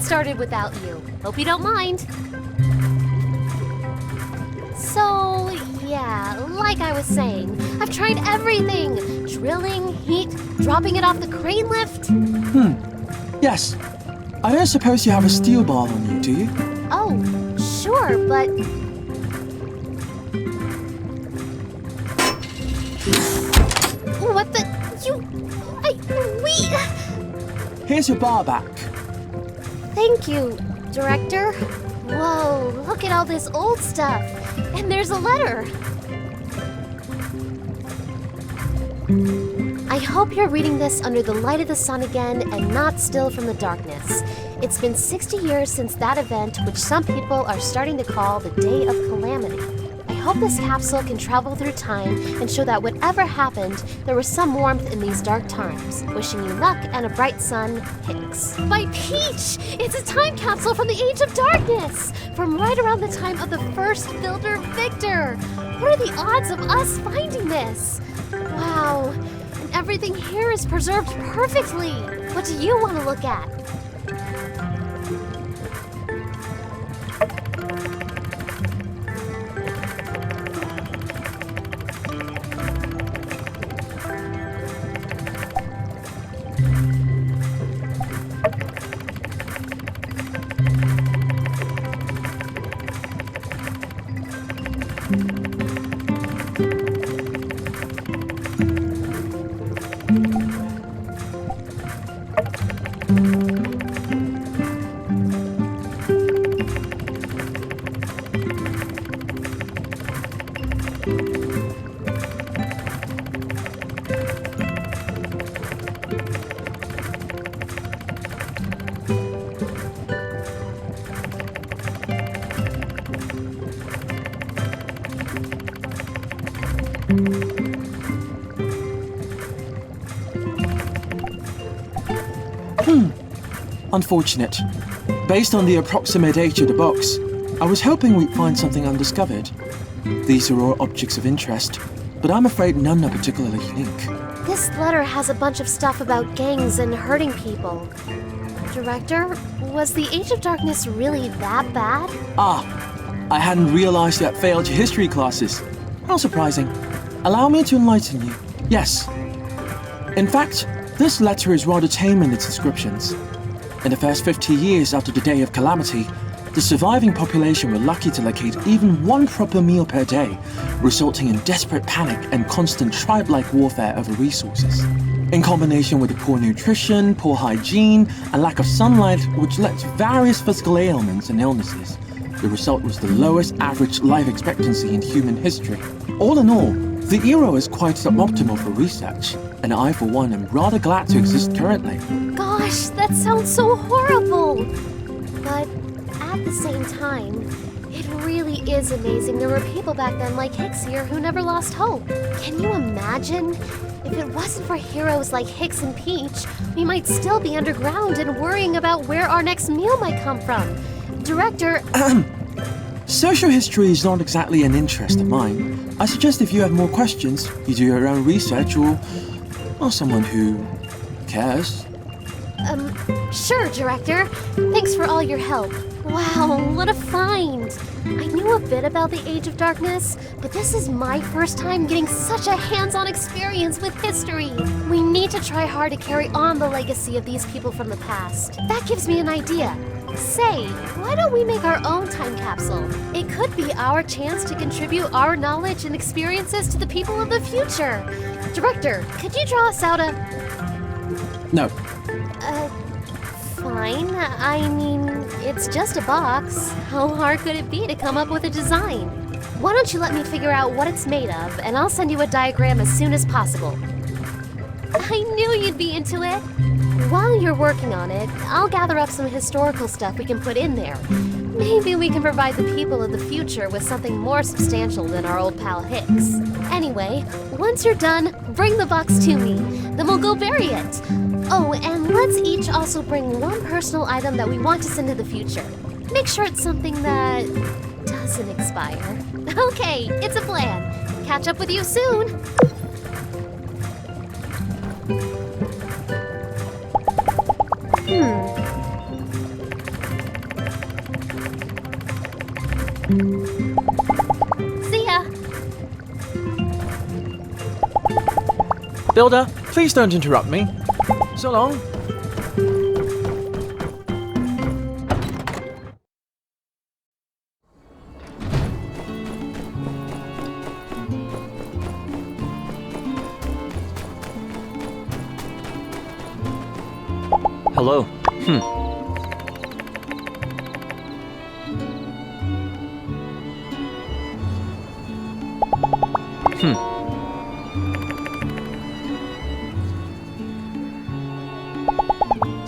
Speaker 2: started without you. Hope you don't mind. So, yeah, like I was saying, I've tried everything. Drilling, heat, dropping it off the crane lift.
Speaker 10: Yes. I don't suppose you have a steel ball on you, do you?
Speaker 2: Oh, sure, but... What the...
Speaker 10: Here's your bar back.
Speaker 2: Thank you, Director. Whoa, look at all this old stuff. And there's a letter. I hope you're reading this under the light of the sun again and not still from the darkness. It's been 60 years since that event, which some people are starting to call the Day of Calamity. I hope this capsule can travel through time and show that whatever happened, there was some warmth in these dark times. Wishing you luck and a bright sun, Hicks. My Peach! It's a time capsule from the Age of Darkness! From right around the time of the first Builder Victor! What are the odds of us finding this? Wow, and everything here is preserved perfectly! What do you want to look at?
Speaker 10: Unfortunate. Based on the approximate age of the box, I was hoping we'd find something undiscovered. These are all objects of interest, but I'm afraid none are particularly unique.
Speaker 2: This letter has a bunch of stuff about gangs and hurting people. Director, was the Age of Darkness really that bad?
Speaker 10: I hadn't realized you had failed your history classes. How surprising. Allow me to enlighten you. Yes. In fact, this letter is rather tame in its descriptions. In the first 50 years after the Day of Calamity, the surviving population were lucky to locate even one proper meal per day, resulting in desperate panic and constant tribe-like warfare over resources. In combination with the poor nutrition, poor hygiene, and lack of sunlight, which led to various physical ailments and illnesses, the result was the lowest average life expectancy in human history. All in all, the era is quite suboptimal for research, and I, for one, am rather glad to exist currently.
Speaker 2: Gosh, that sounds so horrible! But at the same time, it really is amazing there were people back then like Hicks here who never lost hope. Can you imagine? If it wasn't for heroes like Hicks and Peach, we might still be underground and worrying about where our next meal might come from. Director...
Speaker 10: Social history is not exactly an interest of mine. I suggest if you have more questions, you do your own research or someone who cares.
Speaker 2: Sure, Director. Thanks for all your help. Wow, what a find! I knew a bit about the Age of Darkness, but this is my first time getting such a hands-on experience with history. We need to try hard to carry on the legacy of these people from the past. That gives me an idea. Say, why don't we make our own time capsule? It could be our chance to contribute our knowledge and experiences to the people of the future. Director, could you draw us out a...
Speaker 10: No.
Speaker 2: Fine. I mean, it's just a box. How hard could it be to come up with a design? Why don't you let me figure out what it's made of, and I'll send you a diagram as soon as possible. I knew you'd be into it. While you're working on it, I'll gather up some historical stuff we can put in there. Maybe we can provide the people of the future with something more substantial than our old pal Hicks. Anyway, once you're done, bring the box to me. Then we'll go bury it. Oh, and let's each also bring one personal item that we want to send to the future. Make sure it's something that doesn't expire. Okay, it's a plan. Catch up with you soon. See ya!
Speaker 10: Builder, please don't interrupt me. So long.
Speaker 13: Hello.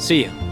Speaker 13: See ya.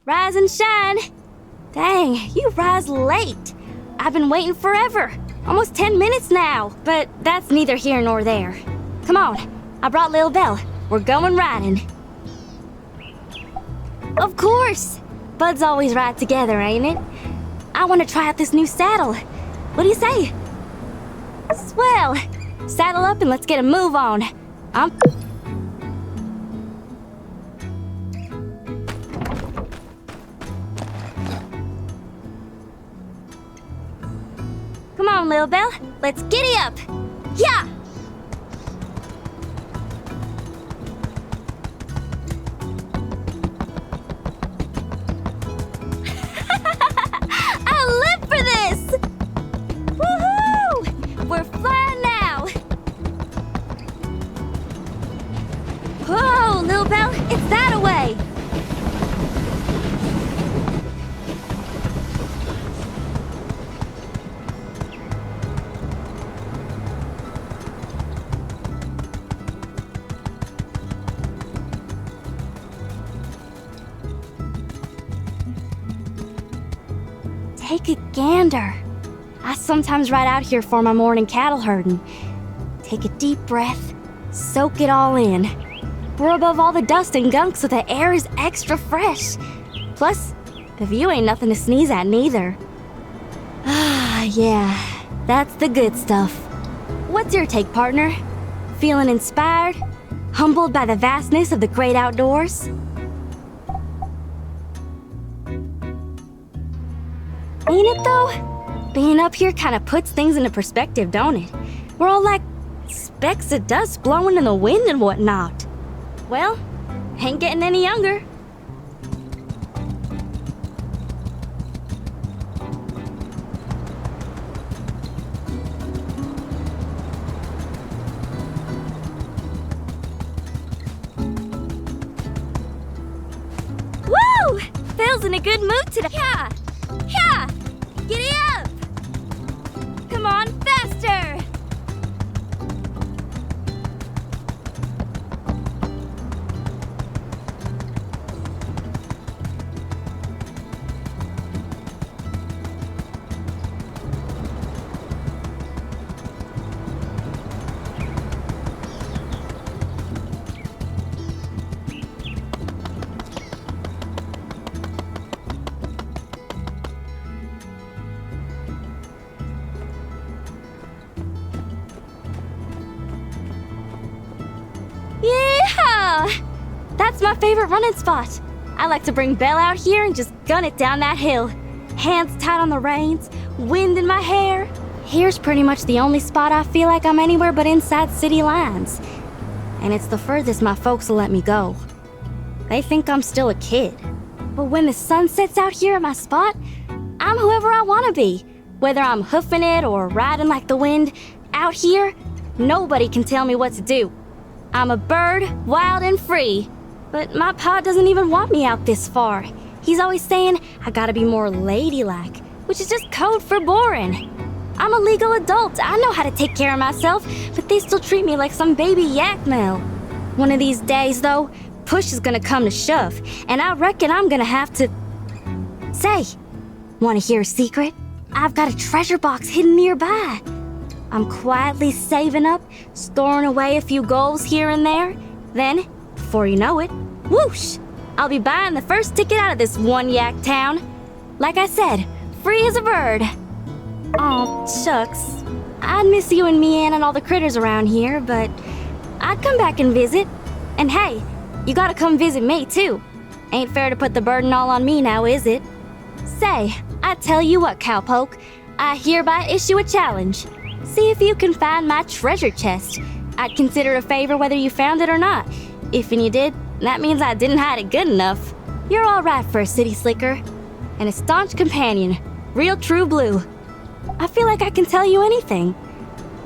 Speaker 11: Rise and shine. Dang, you rise late. I've been waiting forever. Almost 10 minutes now. But that's neither here nor there. Come on, I brought Lil Belle. We're going riding. Of course. Buds always ride together, ain't it? I want to try out this new saddle. What do you say? Swell. Saddle up and let's get a move on. Come on, Lil Belle. Let's giddy up. Yeah! I live for this! Woohoo! We're flying now! Whoa, Lil Belle, it's that away! Take a gander. I sometimes ride out here for my morning cattle herding. Take a deep breath, soak it all in. We're above all the dust and gunk, so the air is extra fresh. Plus, the view ain't nothing to sneeze at neither. Ah, yeah, that's the good stuff. What's your take, partner? Feeling inspired? Humbled by the vastness of the great outdoors? Ain't it though? Being up here kind of puts things into perspective, don't it? We're all like specks of dust blowing in the wind and whatnot. Well, ain't getting any younger. Woo! Phil's in a good mood today. Yeah! Yeah! Giddy up! Come on, faster! That's my favorite running spot. I like to bring Belle out here and just gun it down that hill. Hands tight on the reins, wind in my hair. Here's pretty much the only spot I feel like I'm anywhere but inside city lines. And it's the furthest my folks will let me go. They think I'm still a kid. But when the sun sets out here at my spot, I'm whoever I want to be. Whether I'm hoofing it or riding like the wind, out here, nobody can tell me what to do. I'm a bird, wild and free. But my pa doesn't even want me out this far. He's always saying I gotta be more ladylike, which is just code for boring. I'm a legal adult, I know how to take care of myself, but they still treat me like some baby yak male. One of these days, though, push is gonna come to shove, and I reckon I'm gonna have to... Say, wanna hear a secret? I've got a treasure box hidden nearby. I'm quietly saving up, storing away a few goals here and there. Then, before you know it, whoosh! I'll be buying the first ticket out of this one yak town. Like I said, free as a bird. Aw, shucks. I'd miss you and me and all the critters around here, but I'd come back and visit. And hey, you gotta come visit me too. Ain't fair to put the burden all on me now, is it? Say, I tell you what, cowpoke, I hereby issue a challenge. See if you can find my treasure chest. I'd consider it a favor whether you found it or not. If you did, that means I didn't hide it good enough. You're all right for a city slicker. And a staunch companion. Real true blue. I feel like I can tell you anything.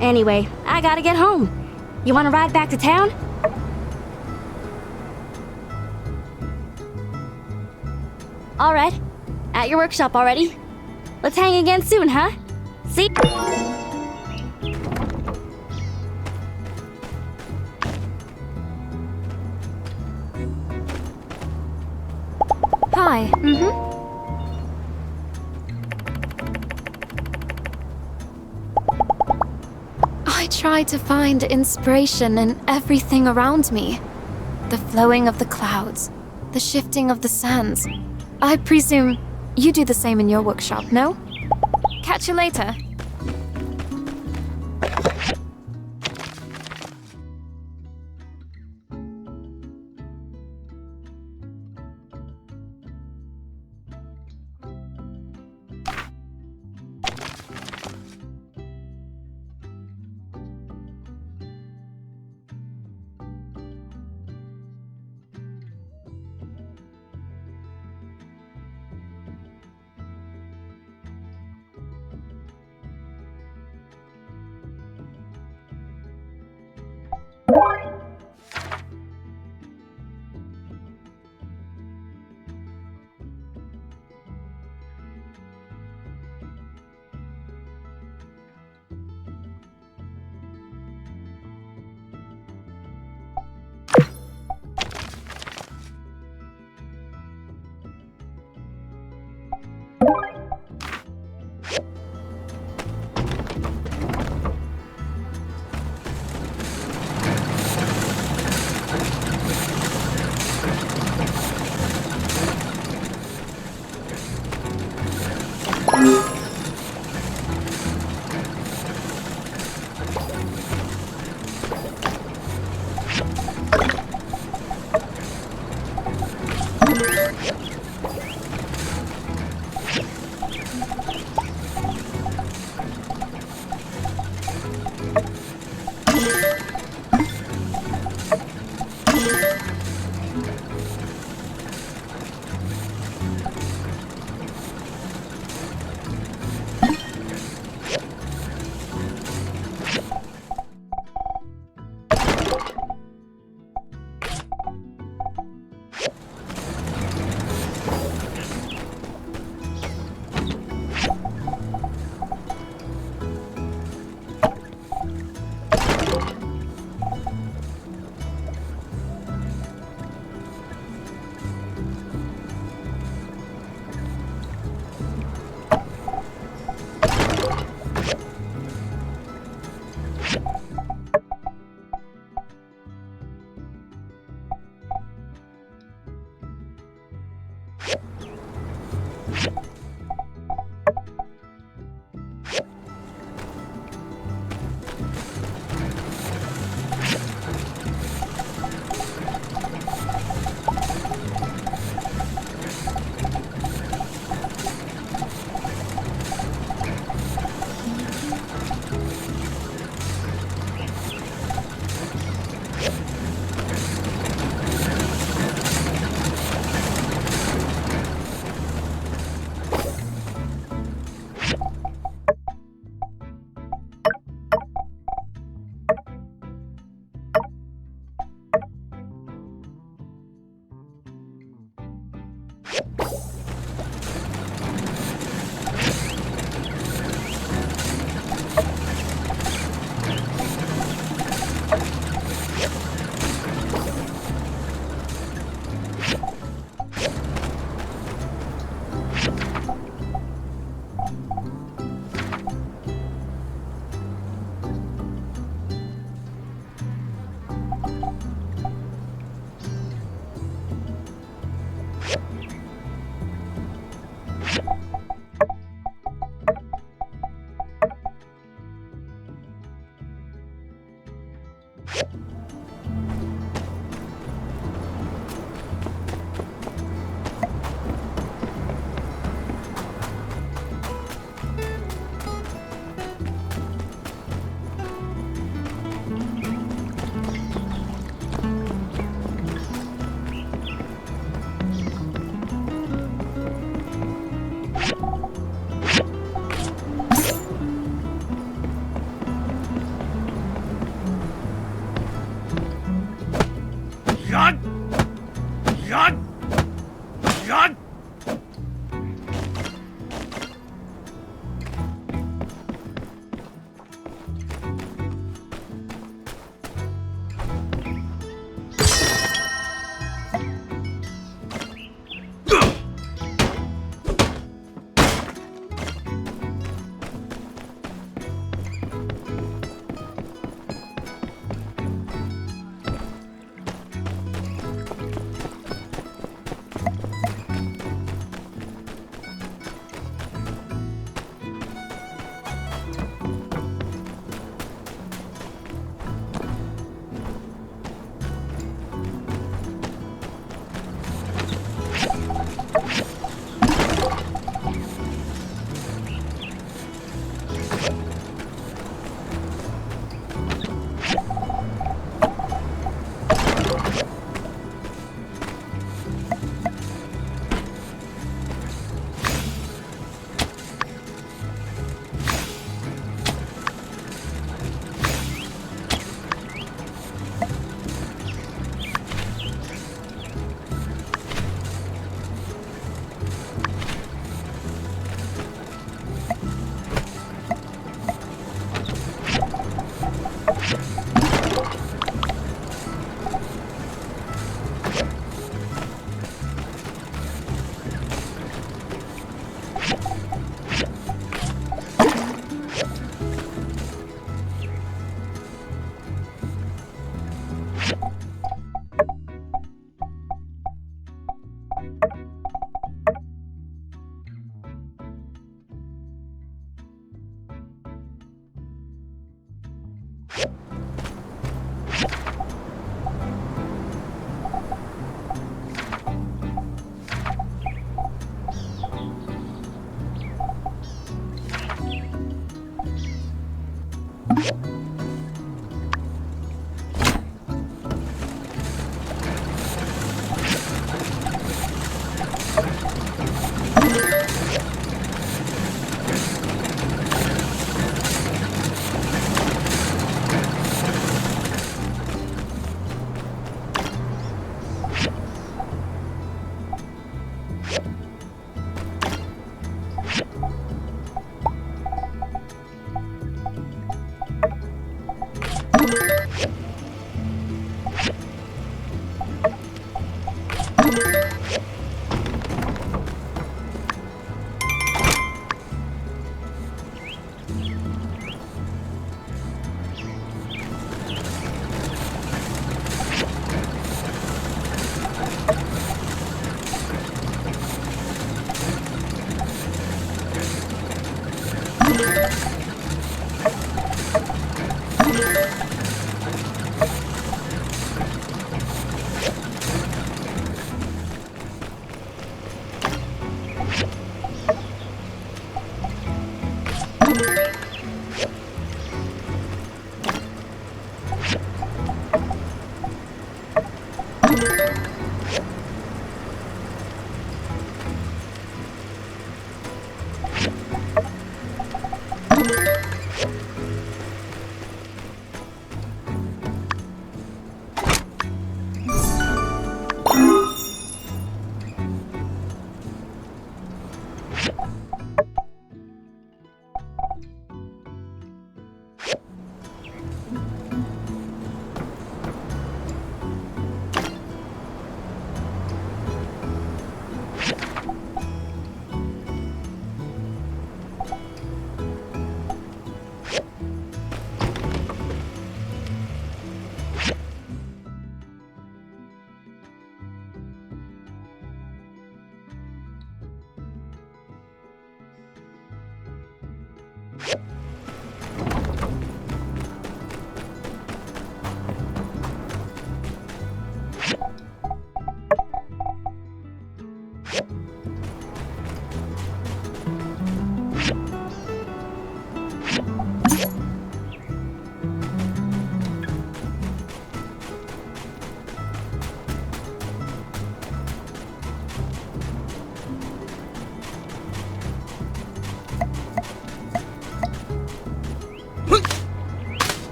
Speaker 11: Anyway, I gotta get home. You wanna ride back to town? Alright. At your workshop already. Let's hang again soon, huh? See?
Speaker 17: Hi. I try to find inspiration in everything around me. The flowing of the clouds, the shifting of the sands. I presume you do the same in your workshop, no? Catch you later.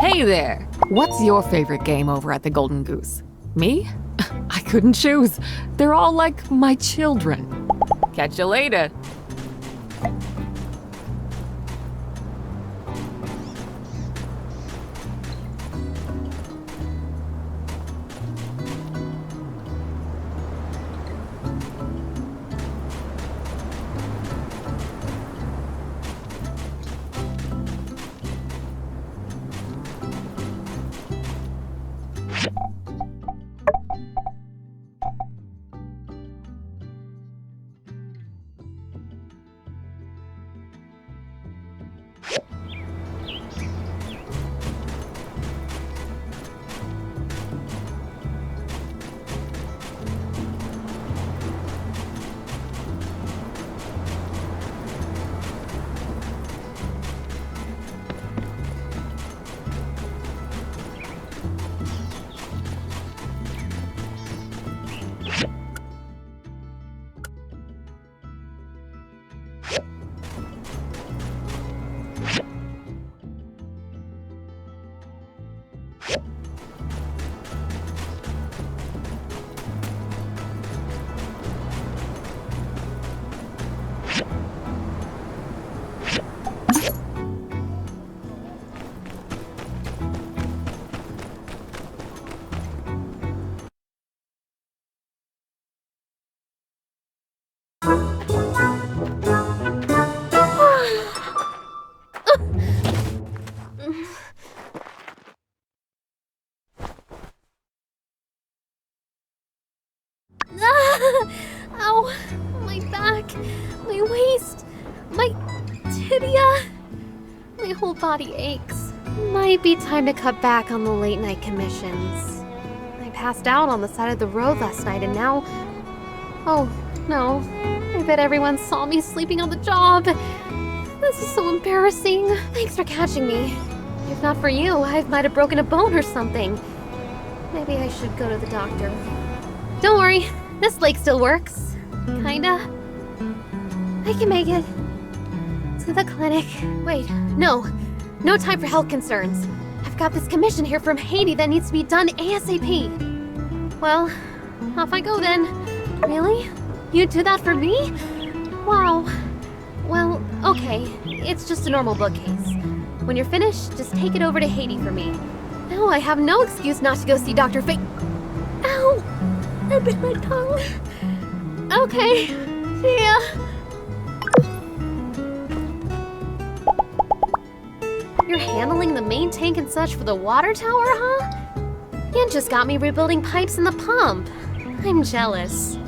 Speaker 18: Hey there! What's your favorite game over at the Golden Goose? Me? I couldn't choose. They're all like my children. Catch you later.
Speaker 2: Ow! My back, my waist, my tibia. My whole body aches. Might be time to cut back on the late night commissions. I passed out on the side of the road last night and now... Oh, no. I bet everyone saw me sleeping on the job. This is so embarrassing. Thanks for catching me. If not for you, I might have broken a bone or something. Maybe I should go to the doctor. Don't worry, this lake still works. Kinda. I can make it. To the clinic. Wait, no. No time for health concerns. I've got this commission here from Haiti that needs to be done ASAP. Well, off I go then. Really? You'd do that for me? Wow. Well, okay. It's just a normal bookcase. When you're finished, just take it over to Haiti for me. Now I have no excuse not to go see Dr. Ow! I bit my tongue. Okay. See ya. handling the main tank and such for the water tower, huh? Yin just got me rebuilding pipes in the pump. I'm jealous.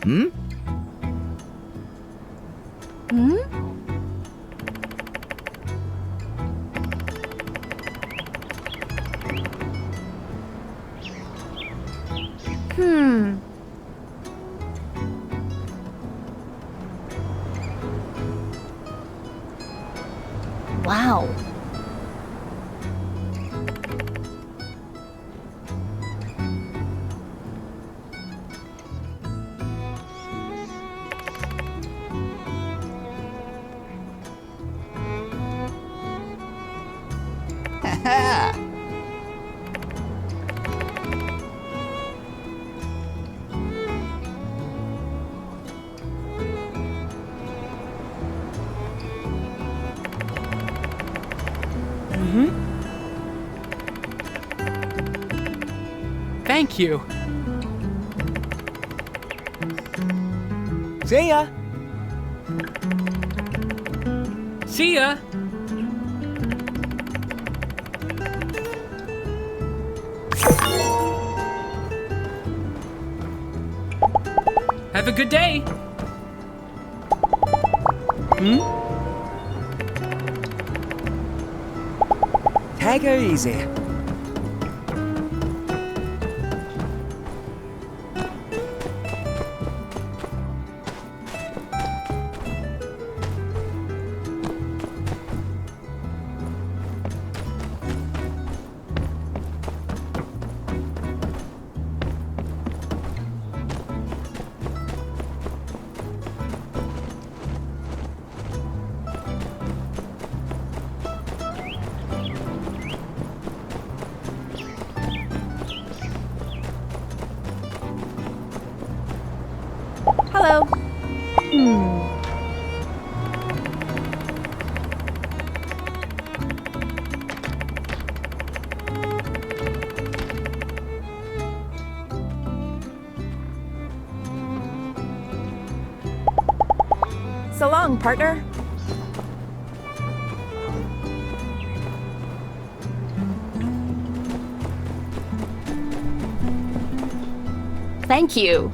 Speaker 15: Hmm?
Speaker 11: Hmm? Hmm. Wow.
Speaker 4: Thank you.
Speaker 15: See ya.
Speaker 4: See ya. Have a good day.
Speaker 15: Take her easy.
Speaker 11: Hello. So long, partner. Thank you.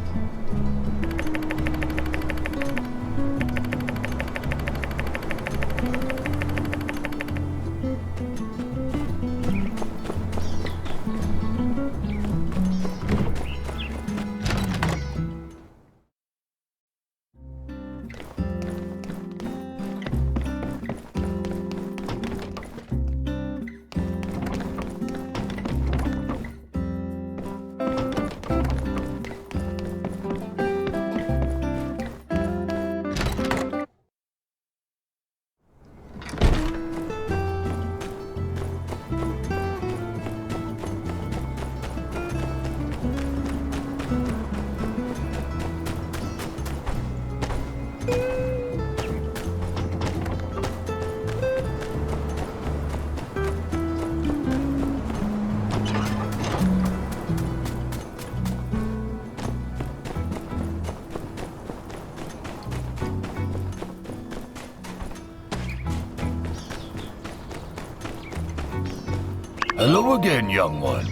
Speaker 19: Hello again, young one.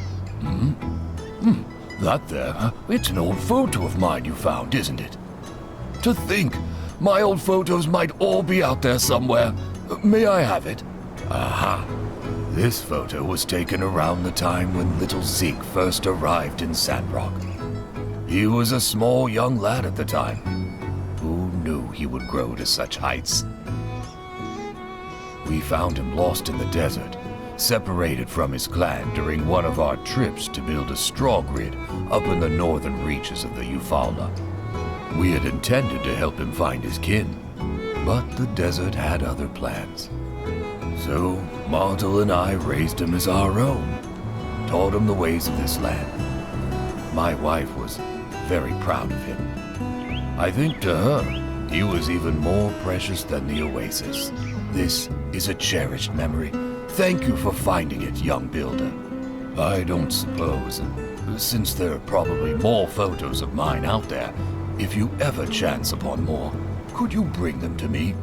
Speaker 19: That there, it's an old photo of mine you found, isn't it? To think, my old photos might all be out there somewhere. May I have it? Aha. This photo was taken around the time when little Zeke first arrived in Sandrock. He was a small young lad at the time. Who knew he would grow to such heights? We found him lost in the desert, separated from his clan during one of our trips to build a straw grid up in the northern reaches of the Eufaula. We had intended to help him find his kin, but the desert had other plans. So, Martel and I raised him as our own, taught him the ways of this land. My wife was very proud of him. I think to her, he was even more precious than the oasis. This is a cherished memory. Thank you for finding it, young builder. I don't suppose, since there are probably more photos of mine out there, if you ever chance upon more, could you bring them to me?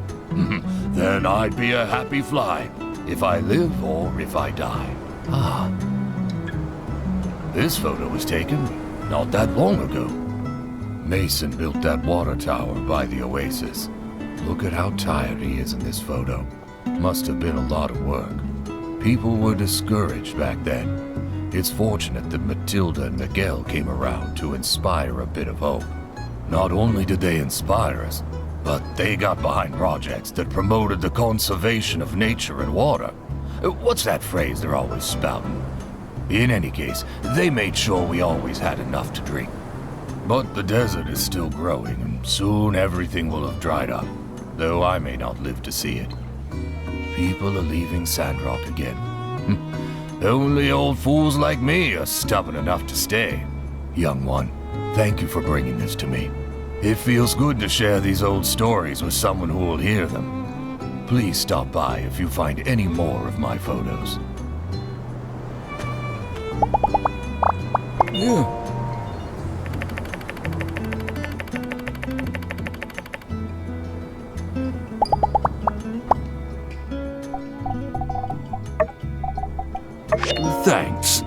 Speaker 19: Then I'd be a happy fly, if I live or if I die. Ah. This photo was taken not that long ago. Mason built that water tower by the oasis. Look at how tired he is in this photo. Must have been a lot of work. People were discouraged back then. It's fortunate that Matilda and Miguel came around to inspire a bit of hope. Not only did they inspire us, but they got behind projects that promoted the conservation of nature and water. What's that phrase they're always spouting? In any case, they made sure we always had enough to drink. But the desert is still growing, and soon everything will have dried up, though I may not live to see it. People are leaving Sandrock again. Only old fools like me are stubborn enough to stay. Young one, thank you for bringing this to me. It feels good to share these old stories with someone who will hear them. Please stop by if you find any more of my photos.
Speaker 9: Yeah.
Speaker 19: Thanks.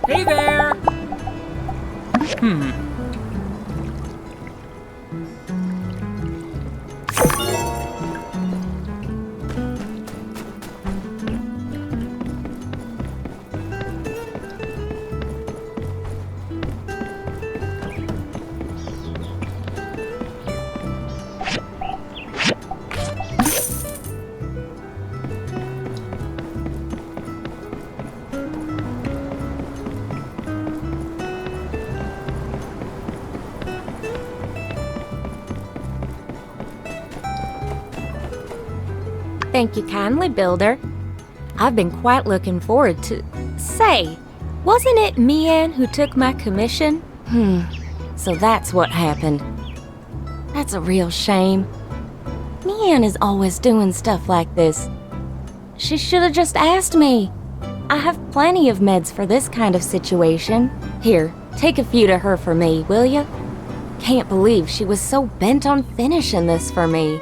Speaker 4: Hey there!
Speaker 11: Thank you kindly, Builder. I've been quite looking forward to... Say, wasn't it Mian who took my commission? So that's what happened. That's a real shame. Mian is always doing stuff like this. She should have just asked me. I have plenty of meds for this kind of situation. Here, take a few to her for me, will ya? Can't believe she was so bent on finishing this for me.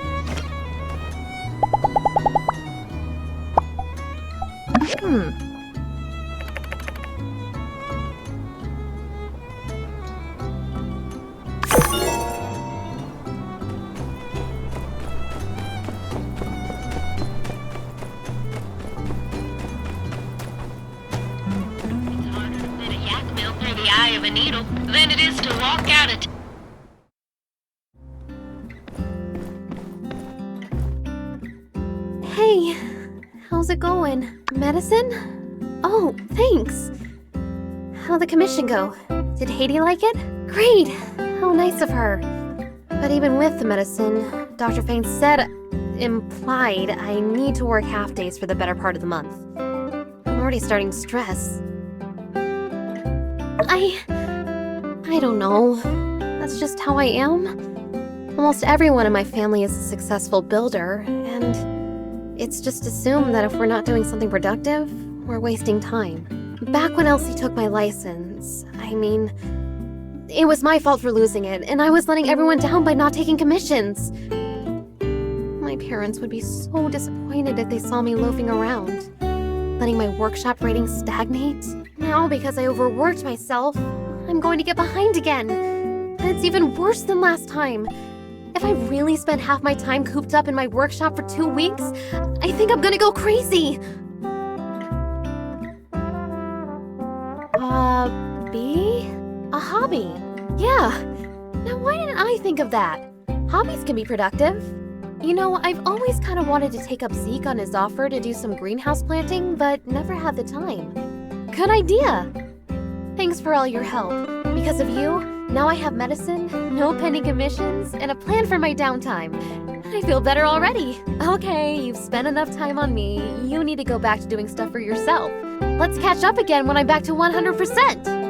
Speaker 20: Than it is to walk out a
Speaker 2: Hey, how's it going? Medicine? Oh, thanks. How'd the commission go? Did Haiti like it? Great! How nice of her. But even with the medicine, Dr. Fain implied I need to work half days for the better part of the month. I'm already starting to stress. I don't know. That's just how I am. Almost everyone in my family is a successful builder, and it's just assumed that if we're not doing something productive, we're wasting time. Back when Elsie took my license, it was my fault for losing it, and I was letting everyone down by not taking commissions. My parents would be so disappointed if they saw me loafing around, letting my workshop ratings stagnate. Now, because I overworked myself, I'm going to get behind again. And it's even worse than last time. If I really spend half my time cooped up in my workshop for 2 weeks, I think I'm gonna go crazy. A hobby? Yeah. Now why didn't I think of that? Hobbies can be productive. You know, I've always kind of wanted to take up Zeke on his offer to do some greenhouse planting, but never had the time. Good idea! Thanks for all your help. Because of you, now I have medicine, no pending commissions, and a plan for my downtime. I feel better already. Okay, you've spent enough time on me. You need to go back to doing stuff for yourself. Let's catch up again when I'm back to 100%!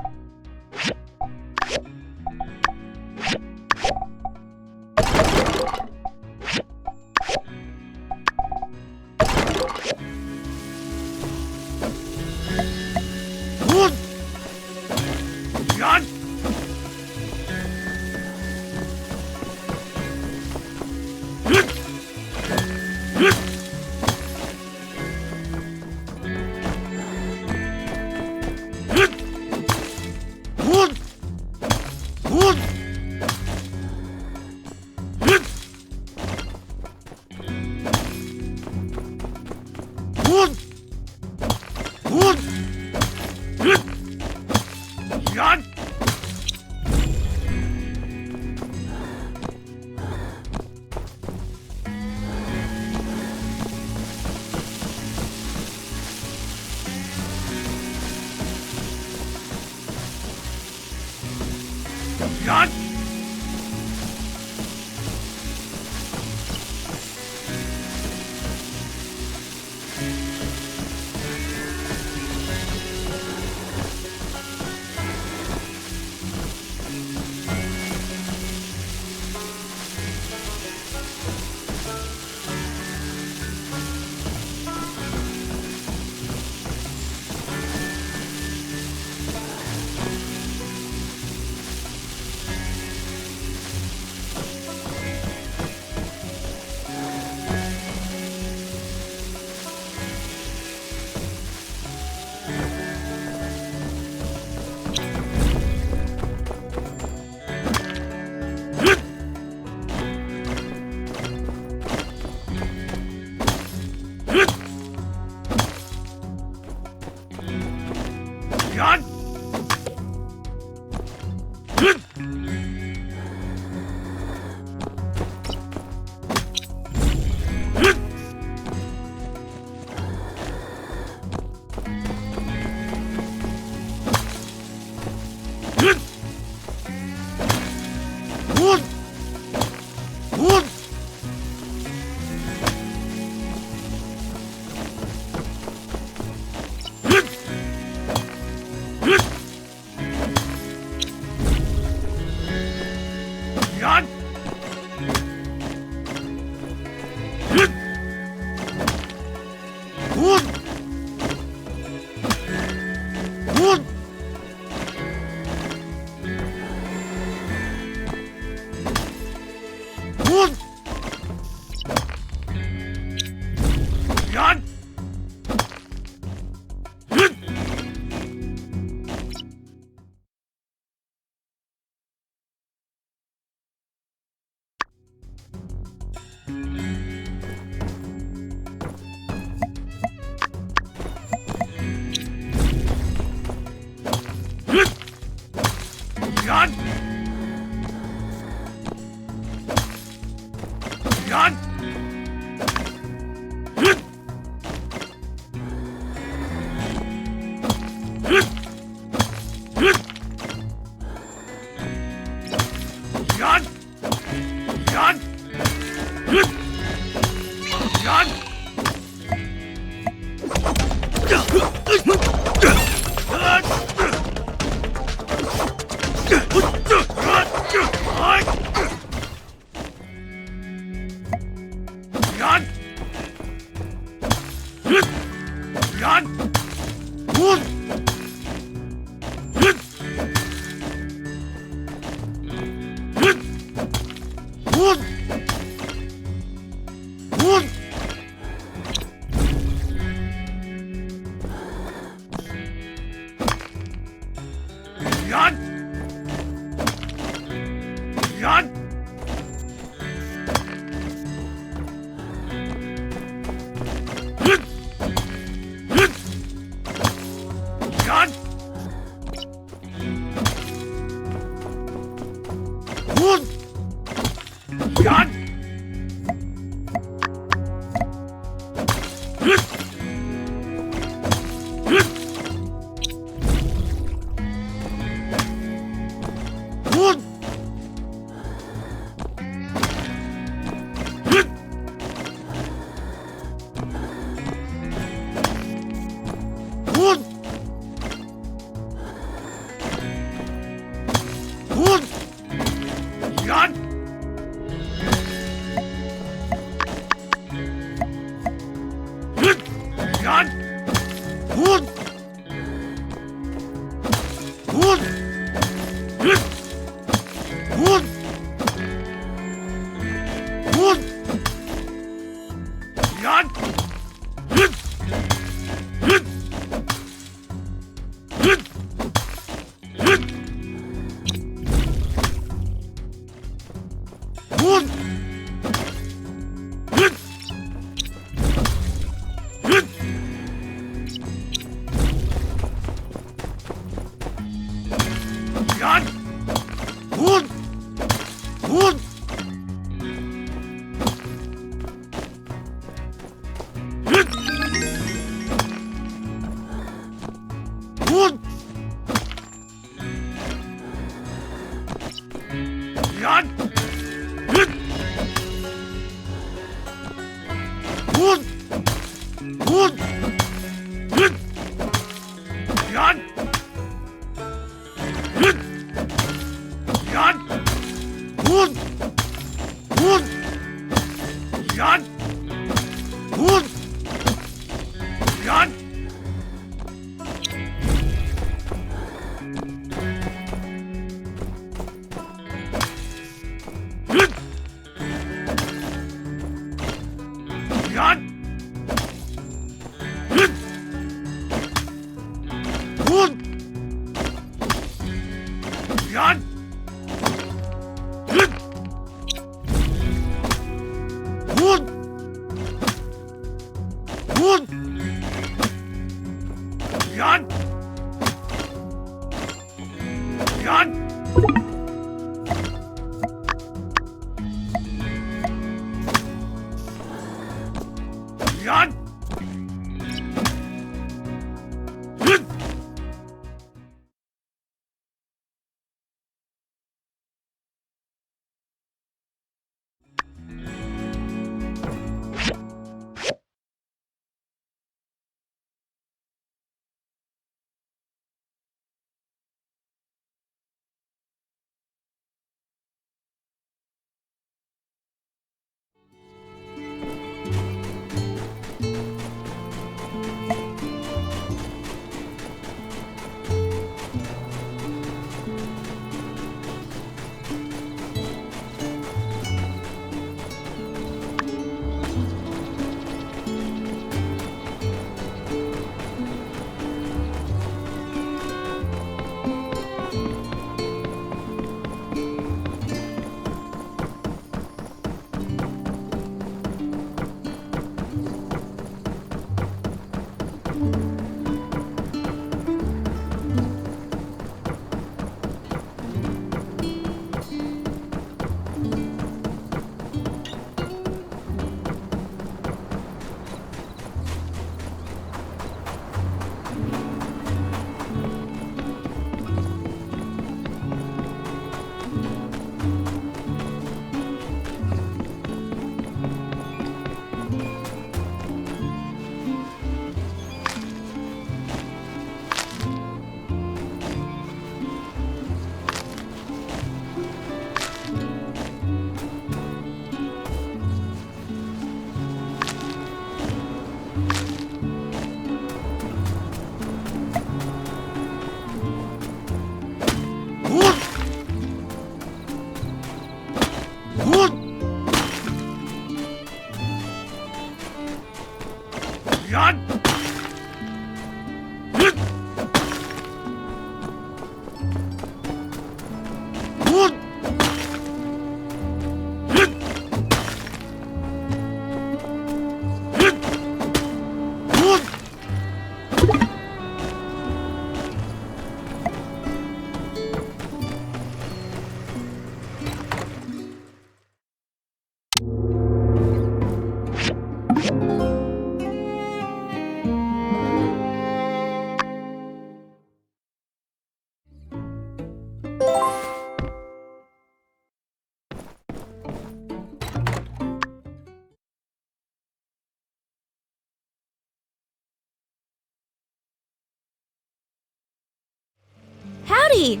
Speaker 11: Howdy!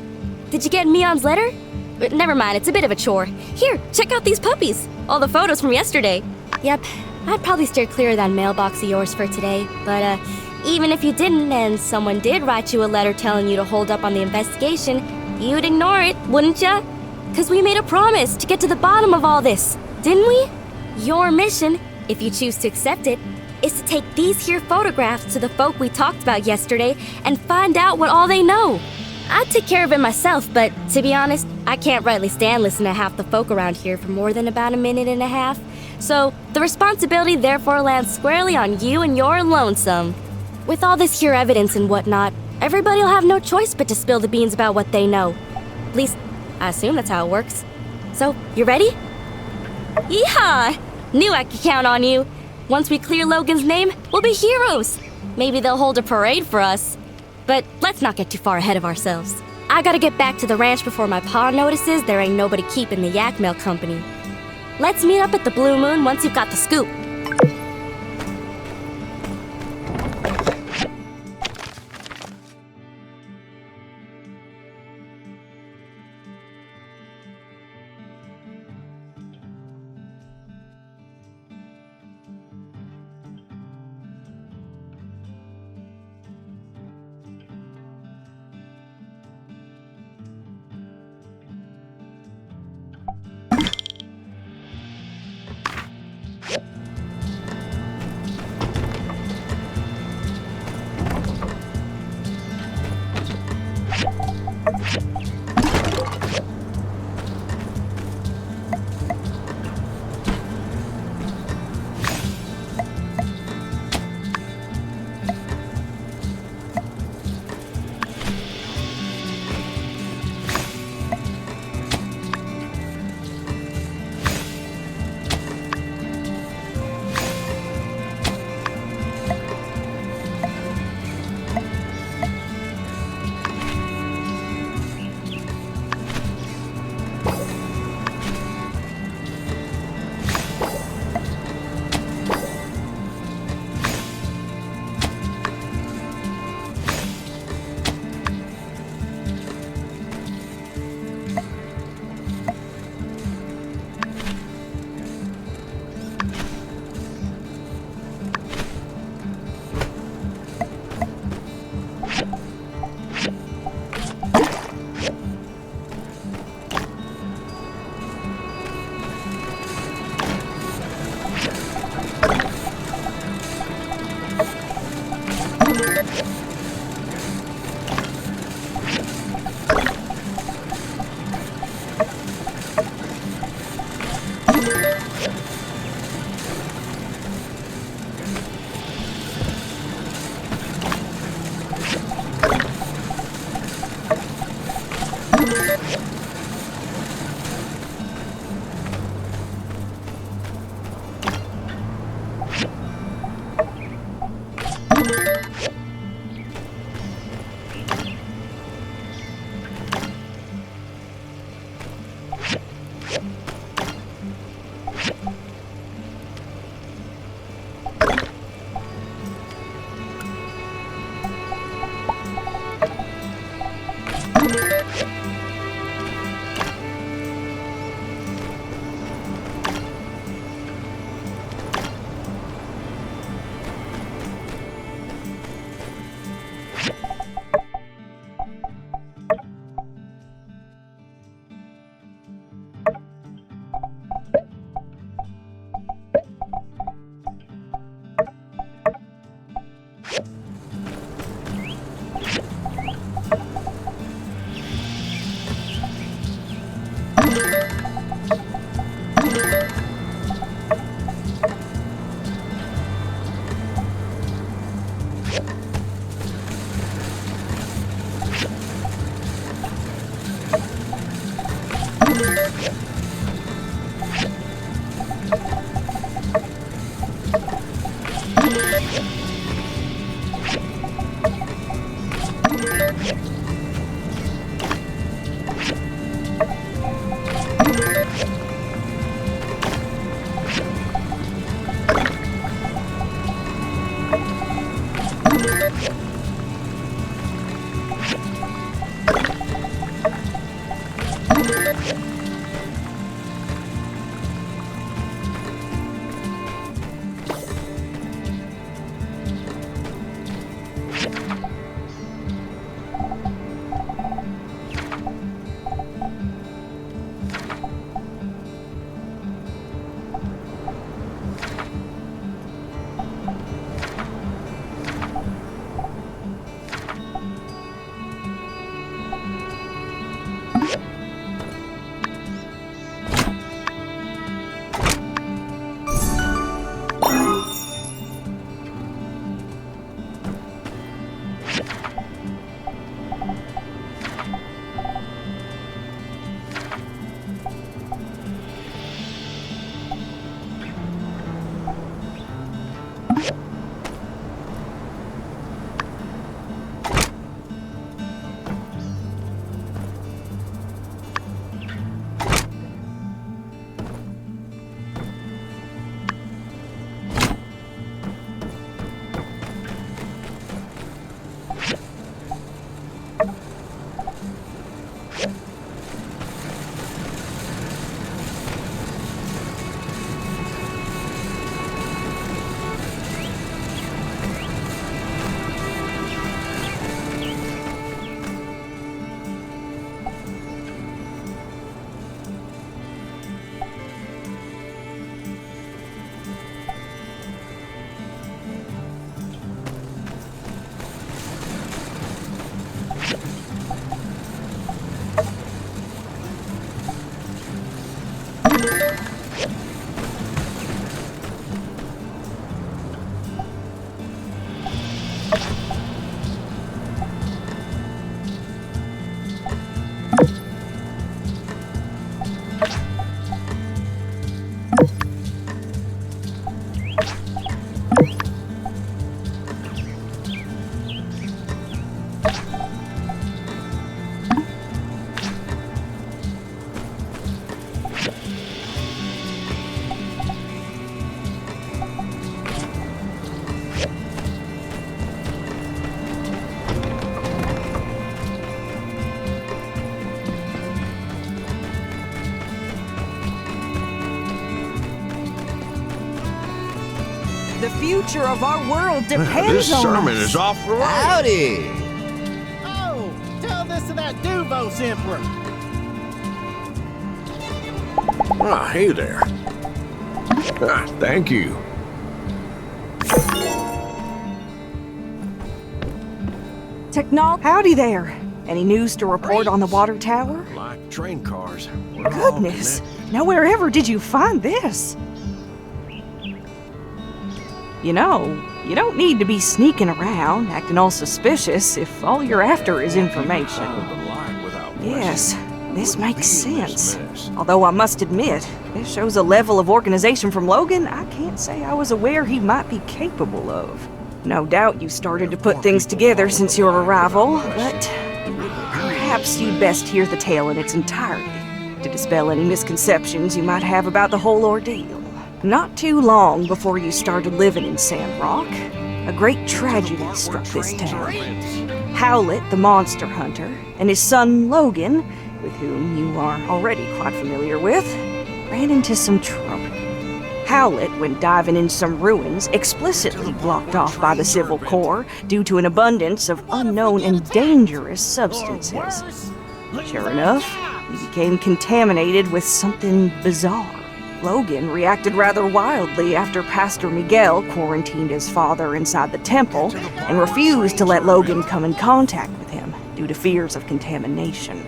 Speaker 11: Did you get Mion's letter? Never mind, it's a bit of a chore. Here, check out these puppies. All the photos from yesterday. Yep, I'd probably steer clear of that mailbox of yours for today. But, even if you didn't and someone did write you a letter telling you to hold up on the investigation, you'd ignore it, wouldn't ya? 'Cause we made a promise to get to the bottom of all this, didn't we? Your mission, if you choose to accept it, is to take these here photographs to the folk we talked about yesterday and find out what all they know. I'd take care of it myself, but to be honest, I can't rightly stand listening to half the folk around here for more than about a minute and a half. So the responsibility therefore lands squarely on you and your lonesome. With all this here evidence and whatnot, everybody'll have no choice but to spill the beans about what they know. At least, I assume that's how it works. So, you ready? Yeehaw! Knew I could count on you. Once we clear Logan's name, we'll be heroes. Maybe they'll hold a parade for us. But let's not get too far ahead of ourselves. I gotta get back to the ranch before my pa notices there ain't nobody keeping the yak mail company. Let's meet up at the Blue Moon once you've got the scoop.
Speaker 3: The future of our world depends
Speaker 16: This
Speaker 3: on
Speaker 16: sermon
Speaker 3: us.
Speaker 16: is off the road.
Speaker 6: Howdy!
Speaker 14: Oh, tell this to that Duvos Emperor.
Speaker 16: Ah, hey there. Ah, thank you.
Speaker 3: Howdy there. Any news to report on the water tower?
Speaker 16: Like train cars. We're all
Speaker 3: Goodness,
Speaker 16: connected.
Speaker 3: now wherever did you find this? You know, you don't need to be sneaking around, acting all suspicious if all you're after is information. Yes, this makes sense. Although I must admit, this shows a level of organization from Logan I can't say I was aware he might be capable of. No doubt you started to put things together since your arrival, but perhaps you'd best hear the tale in its entirety to dispel any misconceptions you might have about the whole ordeal. Not too long before you started living in Sandrock, a great tragedy struck this town. Howlett, the monster hunter, and his son Logan, with whom you are already quite familiar with, ran into some trouble. Howlett, when diving in some ruins, explicitly blocked off by the Civil Corps due to an abundance of unknown and dangerous substances. Sure enough, he became contaminated with something bizarre. Logan reacted rather wildly after Pastor Miguel quarantined his father inside the temple and refused to let Logan come in contact with him due to fears of contamination.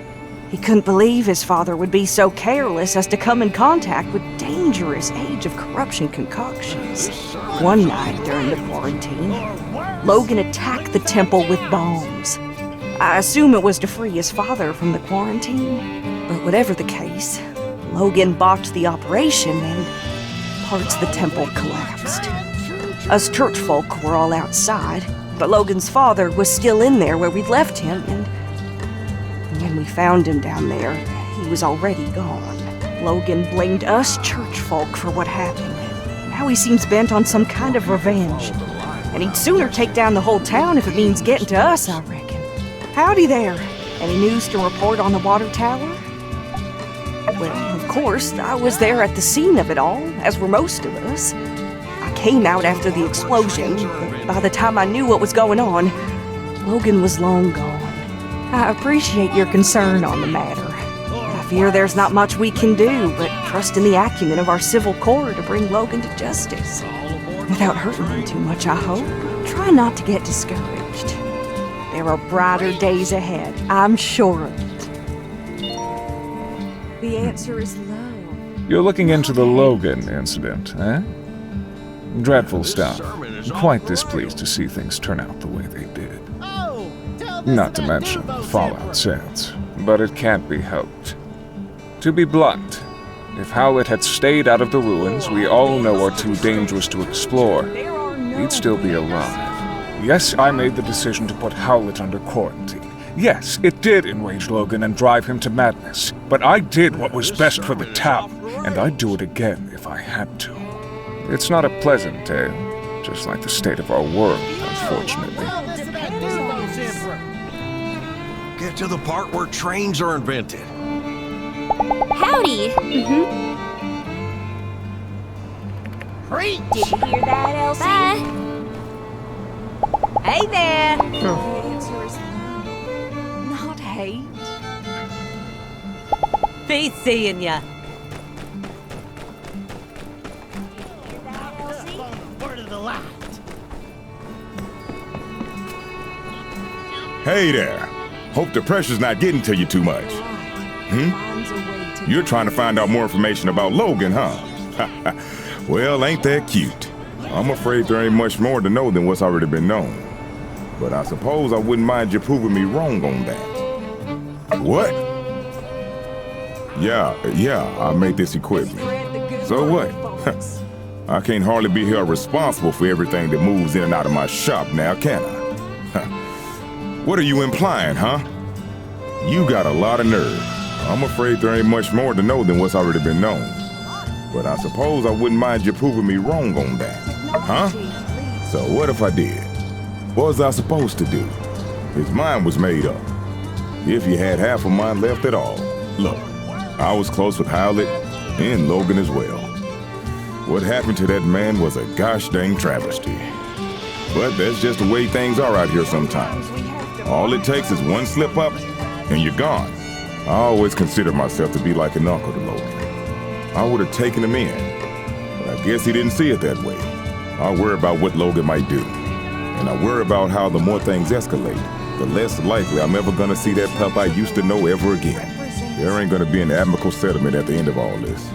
Speaker 3: He couldn't believe his father would be so careless as to come in contact with dangerous Age of Corruption concoctions. One night during the quarantine, Logan attacked the temple with bombs. I assume it was to free his father from the quarantine, but whatever the case, Logan botched the operation and parts of the temple collapsed. Us church folk were all outside, but Logan's father was still in there where we'd left him, and when we found him down there, he was already gone. Logan blamed us church folk for what happened. Now he seems bent on some kind of revenge. And he'd sooner take down the whole town if it means getting to us, I reckon. Howdy there. Any news to report on the water tower? Well, of course, I was there at the scene of it all, as were most of us. I came out after the explosion, but by the time I knew what was going on, Logan was long gone. I appreciate your concern on the matter. I fear there's not much we can do but trust in the acumen of our Civil Corps to bring Logan to justice. Without hurting him too much, I hope. Try not to get discouraged. There are brighter days ahead, I'm sure of it. The answer is no.
Speaker 9: You're looking into the Logan incident, eh? Dreadful stuff. Quite displeased to see things turn out the way they did. Not to mention the fallout since, but it can't be helped. To be blunt, if Howlett had stayed out of the ruins we all know are too dangerous to explore, he'd still be alive. Yes, I made the decision to put Howlett under quarantine. Yes, it did enrage Logan and drive him to madness, but I did what was best for the town, and I'd do it again if I had to. It's not a pleasant tale, just like the state of our world, unfortunately.
Speaker 16: Get to the part where trains are invented.
Speaker 11: Howdy!
Speaker 3: Did you hear that, Elsie?
Speaker 11: Bye!
Speaker 3: Hey there! The answer is not hate.
Speaker 21: Be seeing ya.
Speaker 22: Hey there. Hope the pressure's not getting to you too much. You're trying to find out more information about Logan, huh? Well, ain't that cute? I'm afraid there ain't much more to know than what's already been known. But I suppose I wouldn't mind you proving me wrong on that. What? Yeah, I made this equipment. So what? I can't hardly be held responsible for everything that moves in and out of my shop now, can I? What are you implying, huh? You got a lot of nerve. I'm afraid there ain't much more to know than what's already been known. But I suppose I wouldn't mind you proving me wrong on that. Huh? So what if I did? What was I supposed to do? His mind was made up. If he had half of mine left at all. Look, I was close with Howlett and Logan as well. What happened to that man was a gosh dang travesty. But that's just the way things are out here sometimes. All it takes is one slip up, and you're gone. I always considered myself to be like an uncle to Logan. I would have taken him in, but I guess he didn't see it that way. I worry about what Logan might do, and I worry about how the more things escalate, the less likely I'm ever gonna see that pup I used to know ever again. There ain't gonna be an amicable settlement at the end of all this.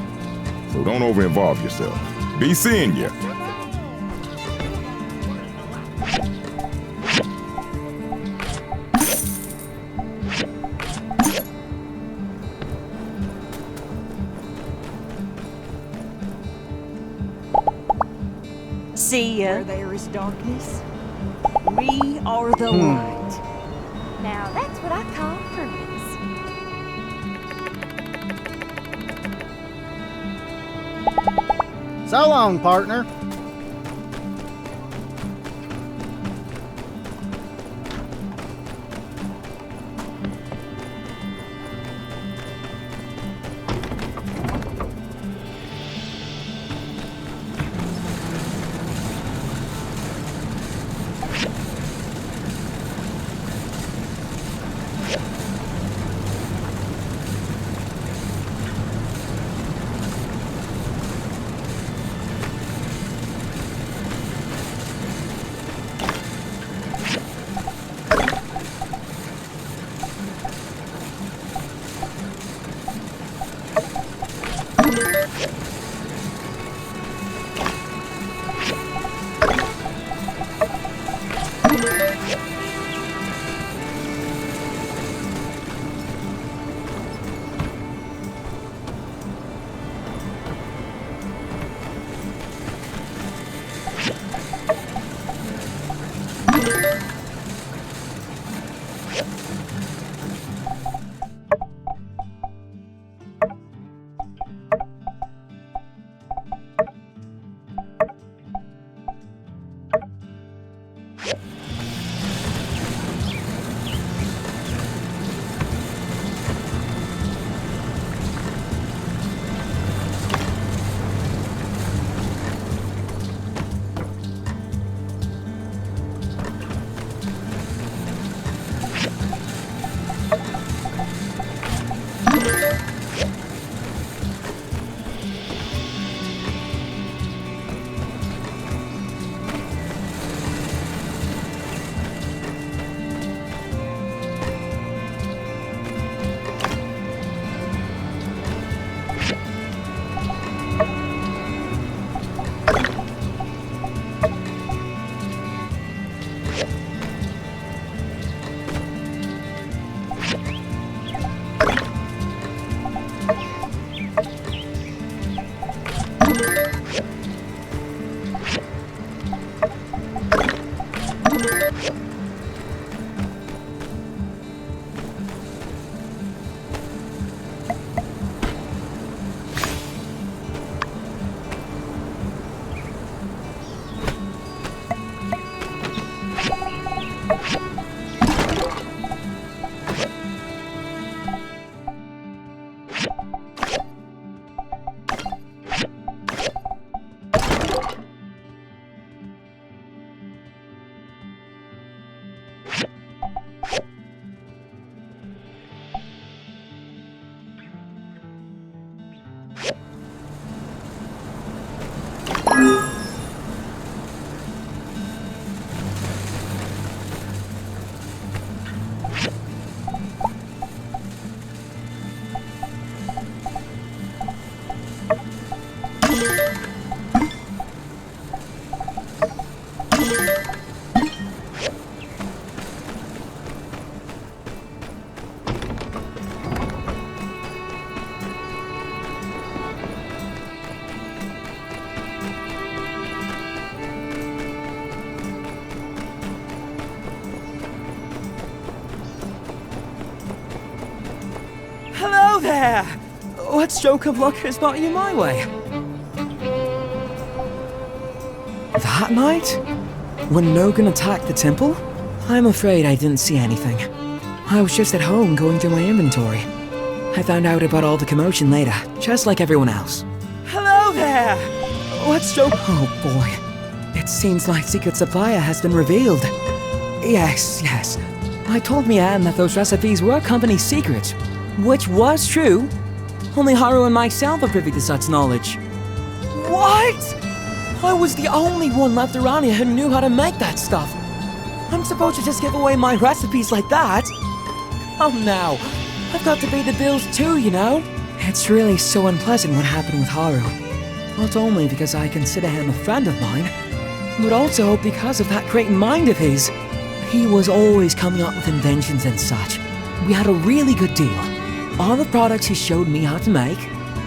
Speaker 22: So don't over-involve yourself. Be seeing ya.
Speaker 3: See ya. Where there is darkness, we are the light.
Speaker 11: Now that's what I call purpose.
Speaker 14: So long, partner.
Speaker 15: Hello there! What stroke of luck has brought you my way? That night? When Logan attacked the temple? I'm afraid I didn't see anything. I was just at home going through my inventory. I found out about all the commotion later, just like everyone else. Hello there! What stroke? Oh boy. It seems like Secret Supplier has been revealed. Yes. I told Mian that those recipes were company secrets, which was true. Only Haru and myself are privy to such knowledge. What? I was the only one left around here who knew how to make that stuff. I'm supposed to just give away my recipes like that? Oh no, I've got to pay the bills too, you know? It's really so unpleasant what happened with Haru. Not only because I consider him a friend of mine, but also because of that great mind of his. He was always coming up with inventions and such. We had a really good deal. All the products he showed me how to make,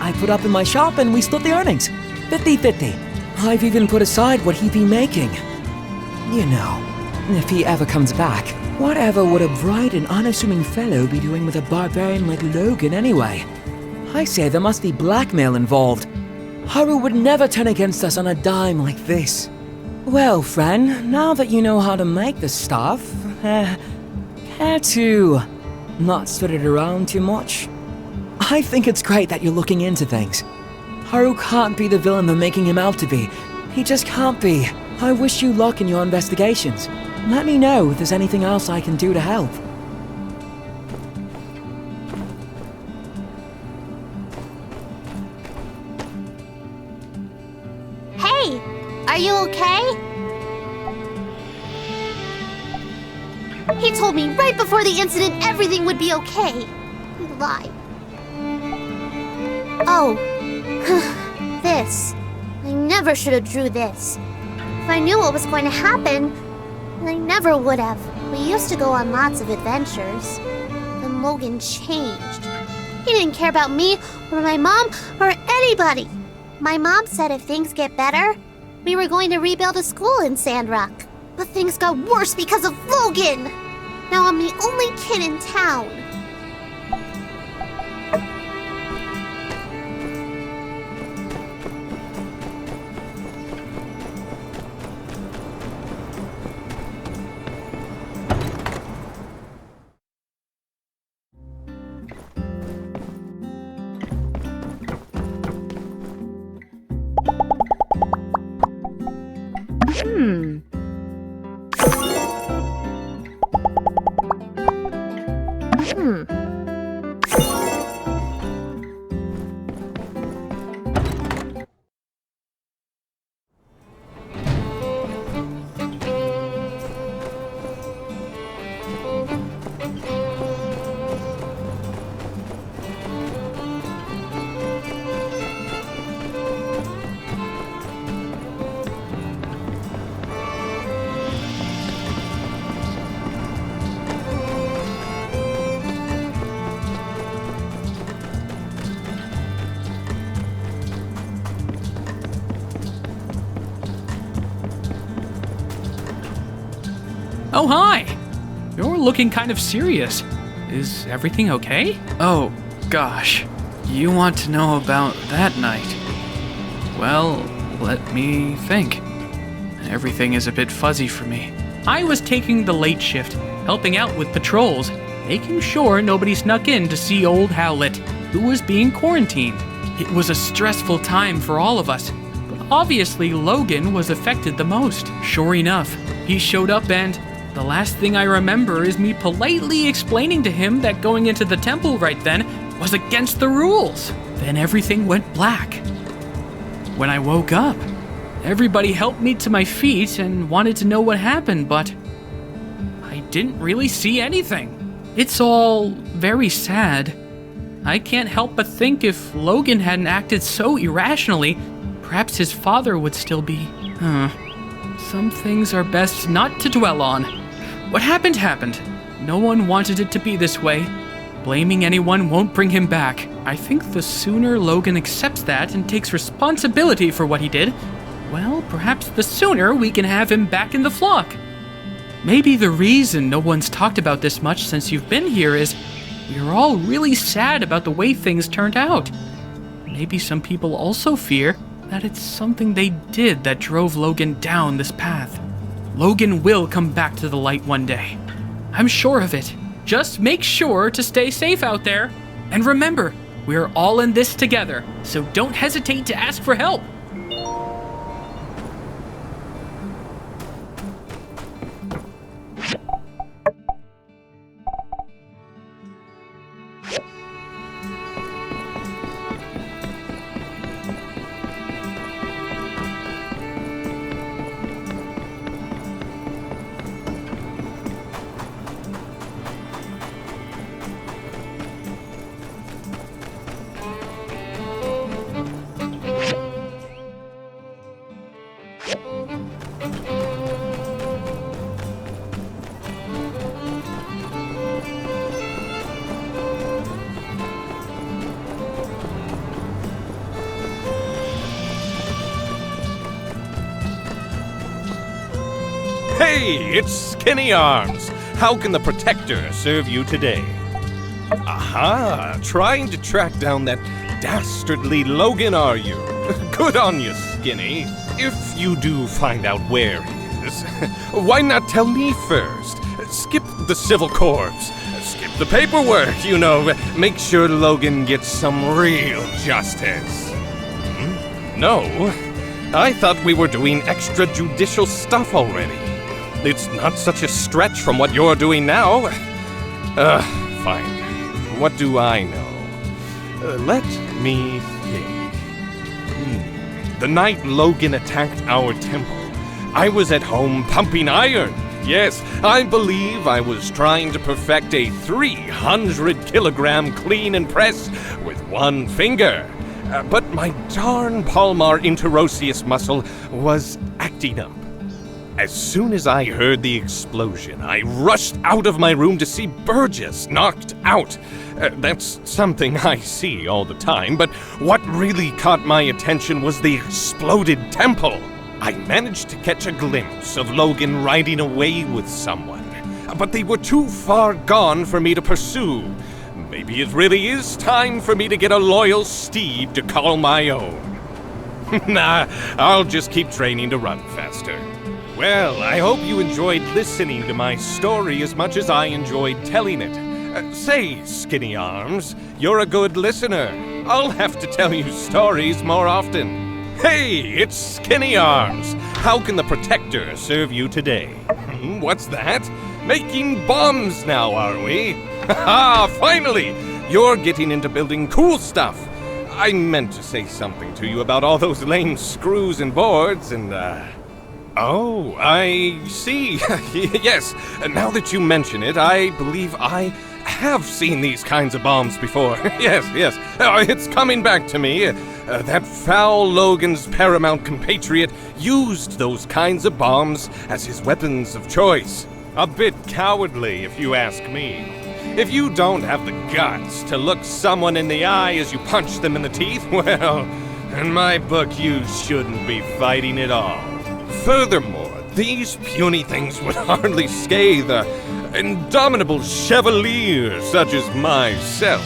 Speaker 15: I put up in my shop and we split the earnings. 50-50. I've even put aside what he'd be making. You know, if he ever comes back, whatever would a bright and unassuming fellow be doing with a barbarian like Logan anyway? I say there must be blackmail involved. Haru would never turn against us on a dime like this. Well, friend, now that you know how to make the stuff, care to not spread it around too much? I think it's great that you're looking into things. Haru can't be the villain they're making him out to be. He just can't be. I wish you luck in your investigations. Let me know if there's anything else I can do to help.
Speaker 1: Hey, are you okay? He told me right before the incident everything would be okay. He lied. Oh, this. I never should have drew this. If I knew what was going to happen, I never would have. We used to go on lots of adventures. Then Logan changed. He didn't care about me, or my mom, or anybody. My mom said if things get better, we were going to rebuild a school in Sandrock. But things got worse because of Logan! Now I'm the only kid in town.
Speaker 4: Oh, hi! You're looking kind of serious. Is everything okay? Oh, gosh. You want to know about that night? Well, let me think. Everything is a bit fuzzy for me. I was taking the late shift, helping out with patrols, making sure nobody snuck in to see old Howlett, who was being quarantined. It was a stressful time for all of us, but obviously Logan was affected the most. Sure enough, he showed up and the last thing I remember is me politely explaining to him that going into the temple right then was against the rules. Then everything went black. When I woke up, everybody helped me to my feet and wanted to know what happened, but I didn't really see anything. It's all very sad. I can't help but think if Logan hadn't acted so irrationally, perhaps his father would still be. Some things are best not to dwell on. What happened happened. No one wanted it to be this way. Blaming anyone won't bring him back. I think the sooner Logan accepts that and takes responsibility for what he did, well, perhaps the sooner we can have him back in the flock. Maybe the reason no one's talked about this much since you've been here is we're all really sad about the way things turned out. Maybe some people also fear that it's something they did that drove Logan down this path. Logan will come back to the light one day. I'm sure of it. Just make sure to stay safe out there. And remember, we're all in this together, so don't hesitate to ask for help.
Speaker 8: Hey, it's Skinny Arms. How can the Protector serve you today? Aha, trying to track down that dastardly Logan, are you? Good on you, Skinny. If you do find out where he is, why not tell me first? Skip the civil corps. Skip the paperwork, you know. Make sure Logan gets some real justice. No? I thought we were doing extrajudicial stuff already. It's not such a stretch from what you're doing now. Fine. What do I know? Let me think. The night Logan attacked our temple, I was at home pumping iron. Yes, I believe I was trying to perfect a 300-kilogram clean and press with one finger. But my darn palmar interosseous muscle was acting up. As soon as I heard the explosion, I rushed out of my room to see Burgess knocked out. That's something I see all the time, but what really caught my attention was the exploded temple. I managed to catch a glimpse of Logan riding away with someone, but they were too far gone for me to pursue. Maybe it really is time for me to get a loyal steed to call my own. Nah, I'll just keep training to run faster. Well, I hope you enjoyed listening to my story as much as I enjoyed telling it. Say, Skinny Arms, you're a good listener. I'll have to tell you stories more often. Hey, it's Skinny Arms. How can the Protector serve you today? What's that? Making bombs now, are we? Haha, finally! You're getting into building cool stuff. I meant to say something to you about all those lame screws and boards and, Oh, I see. Yes, now that you mention it, I believe I have seen these kinds of bombs before. Yes. It's coming back to me. That foul Logan's paramount compatriot used those kinds of bombs as his weapons of choice. A bit cowardly, if you ask me. If you don't have the guts to look someone in the eye as you punch them in the teeth, well, in my book, you shouldn't be fighting at all. Furthermore, these puny things would hardly scathe an indomitable chevalier such as myself.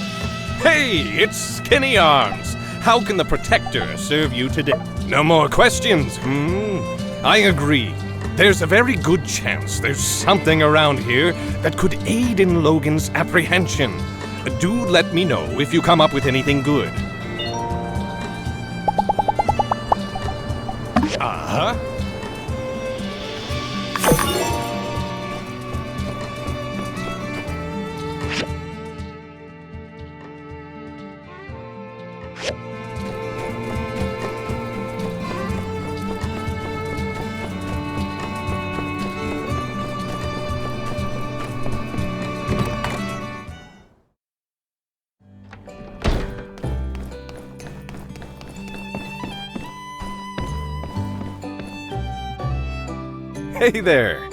Speaker 8: Hey, it's Skinny Arms. How can the Protector serve you today? No more questions, I agree. There's a very good chance there's something around here that could aid in Logan's apprehension. Do let me know if you come up with anything good. Uh-huh. Hey there!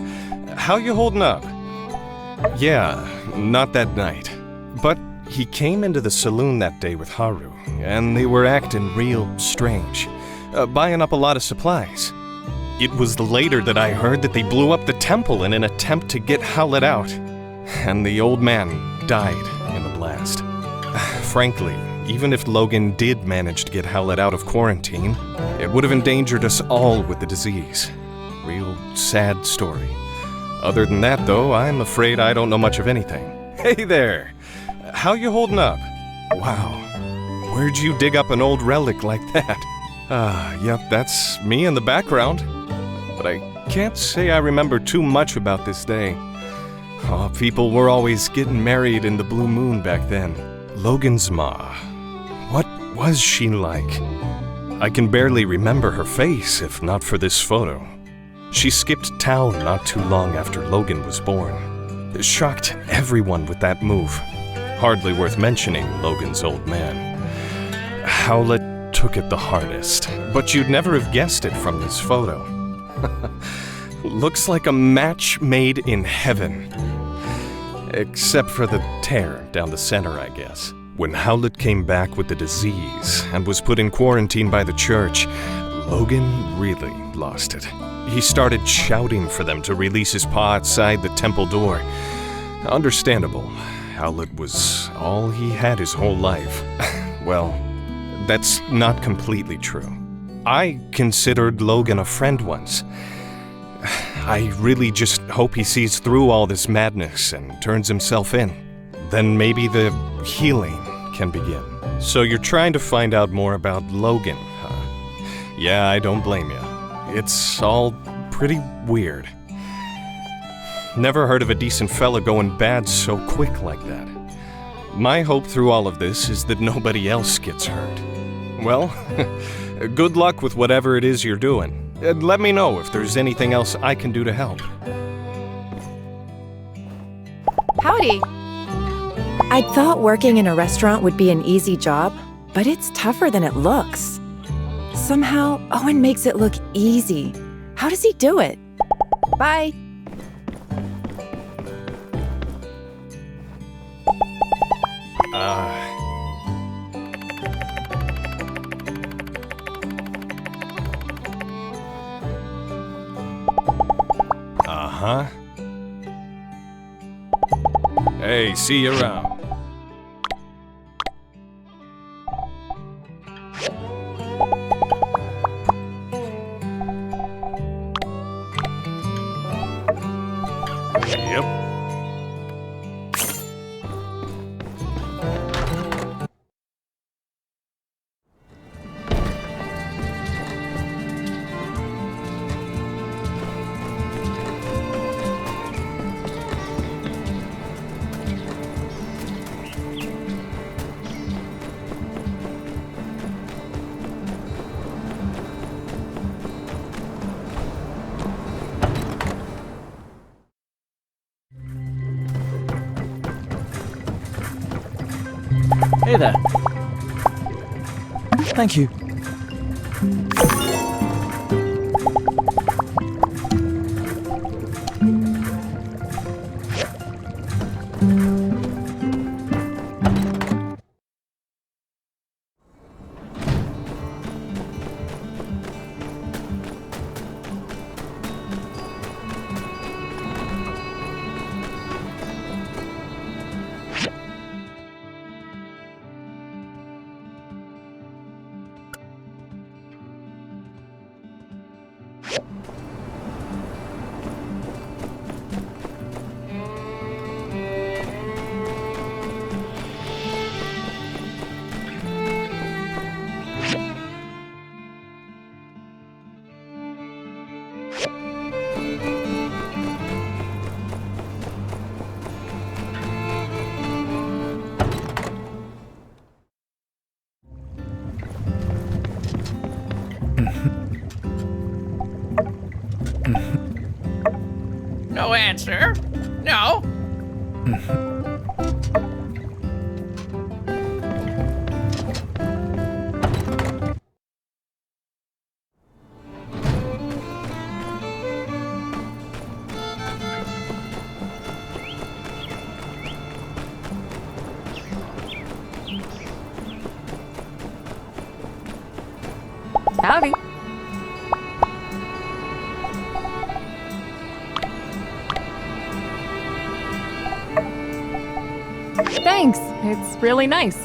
Speaker 8: How you holding up? Yeah, not that night. But he came into the saloon that day with Haru, and they were acting real strange, buying up a lot of supplies. It was later that I heard that they blew up the temple in an attempt to get Howlett out, and the old man died in the blast. Frankly, even if Logan did manage to get Howlett out of quarantine, it would have endangered us all with the disease. Real sad story. Other than that, though, I'm afraid I don't know much of anything. Hey there! How you holding up? Wow. Where'd you dig up an old relic like that? Yep, that's me in the background. But I can't say I remember too much about this day. Oh, people were always getting married in the blue moon back then. Logan's ma. What was she like? I can barely remember her face if not for this photo. She skipped town not too long after Logan was born. It shocked everyone with that move. Hardly worth mentioning Logan's old man. Howlett took it the hardest, but you'd never have guessed it from this photo. Looks like a match made in heaven. Except for the tear down the center, I guess. When Howlett came back with the disease and was put in quarantine by the church, Logan really lost it. He started shouting for them to release his paw outside the temple door. Understandable. Outlet was all he had his whole life. Well, that's not completely true. I considered Logan a friend once. I really just hope he sees through all this madness and turns himself in. Then maybe the healing can begin. So you're trying to find out more about Logan, huh? Yeah, I don't blame you. It's all pretty weird. Never heard of a decent fella going bad so quick like that. My hope through all of this is that nobody else gets hurt. Well, good luck with whatever it is you're doing. Let me know if there's anything else I can do to help.
Speaker 7: Howdy. I thought working in a restaurant would be an easy job, but it's tougher than it looks. Somehow, Owen makes it look easy. How does he do it? Bye.
Speaker 8: Uh-huh. Hey, see you around. Yep.
Speaker 10: Hey there. Thank you.
Speaker 21: No answer? No?
Speaker 18: Howdy. Thanks. It's really nice.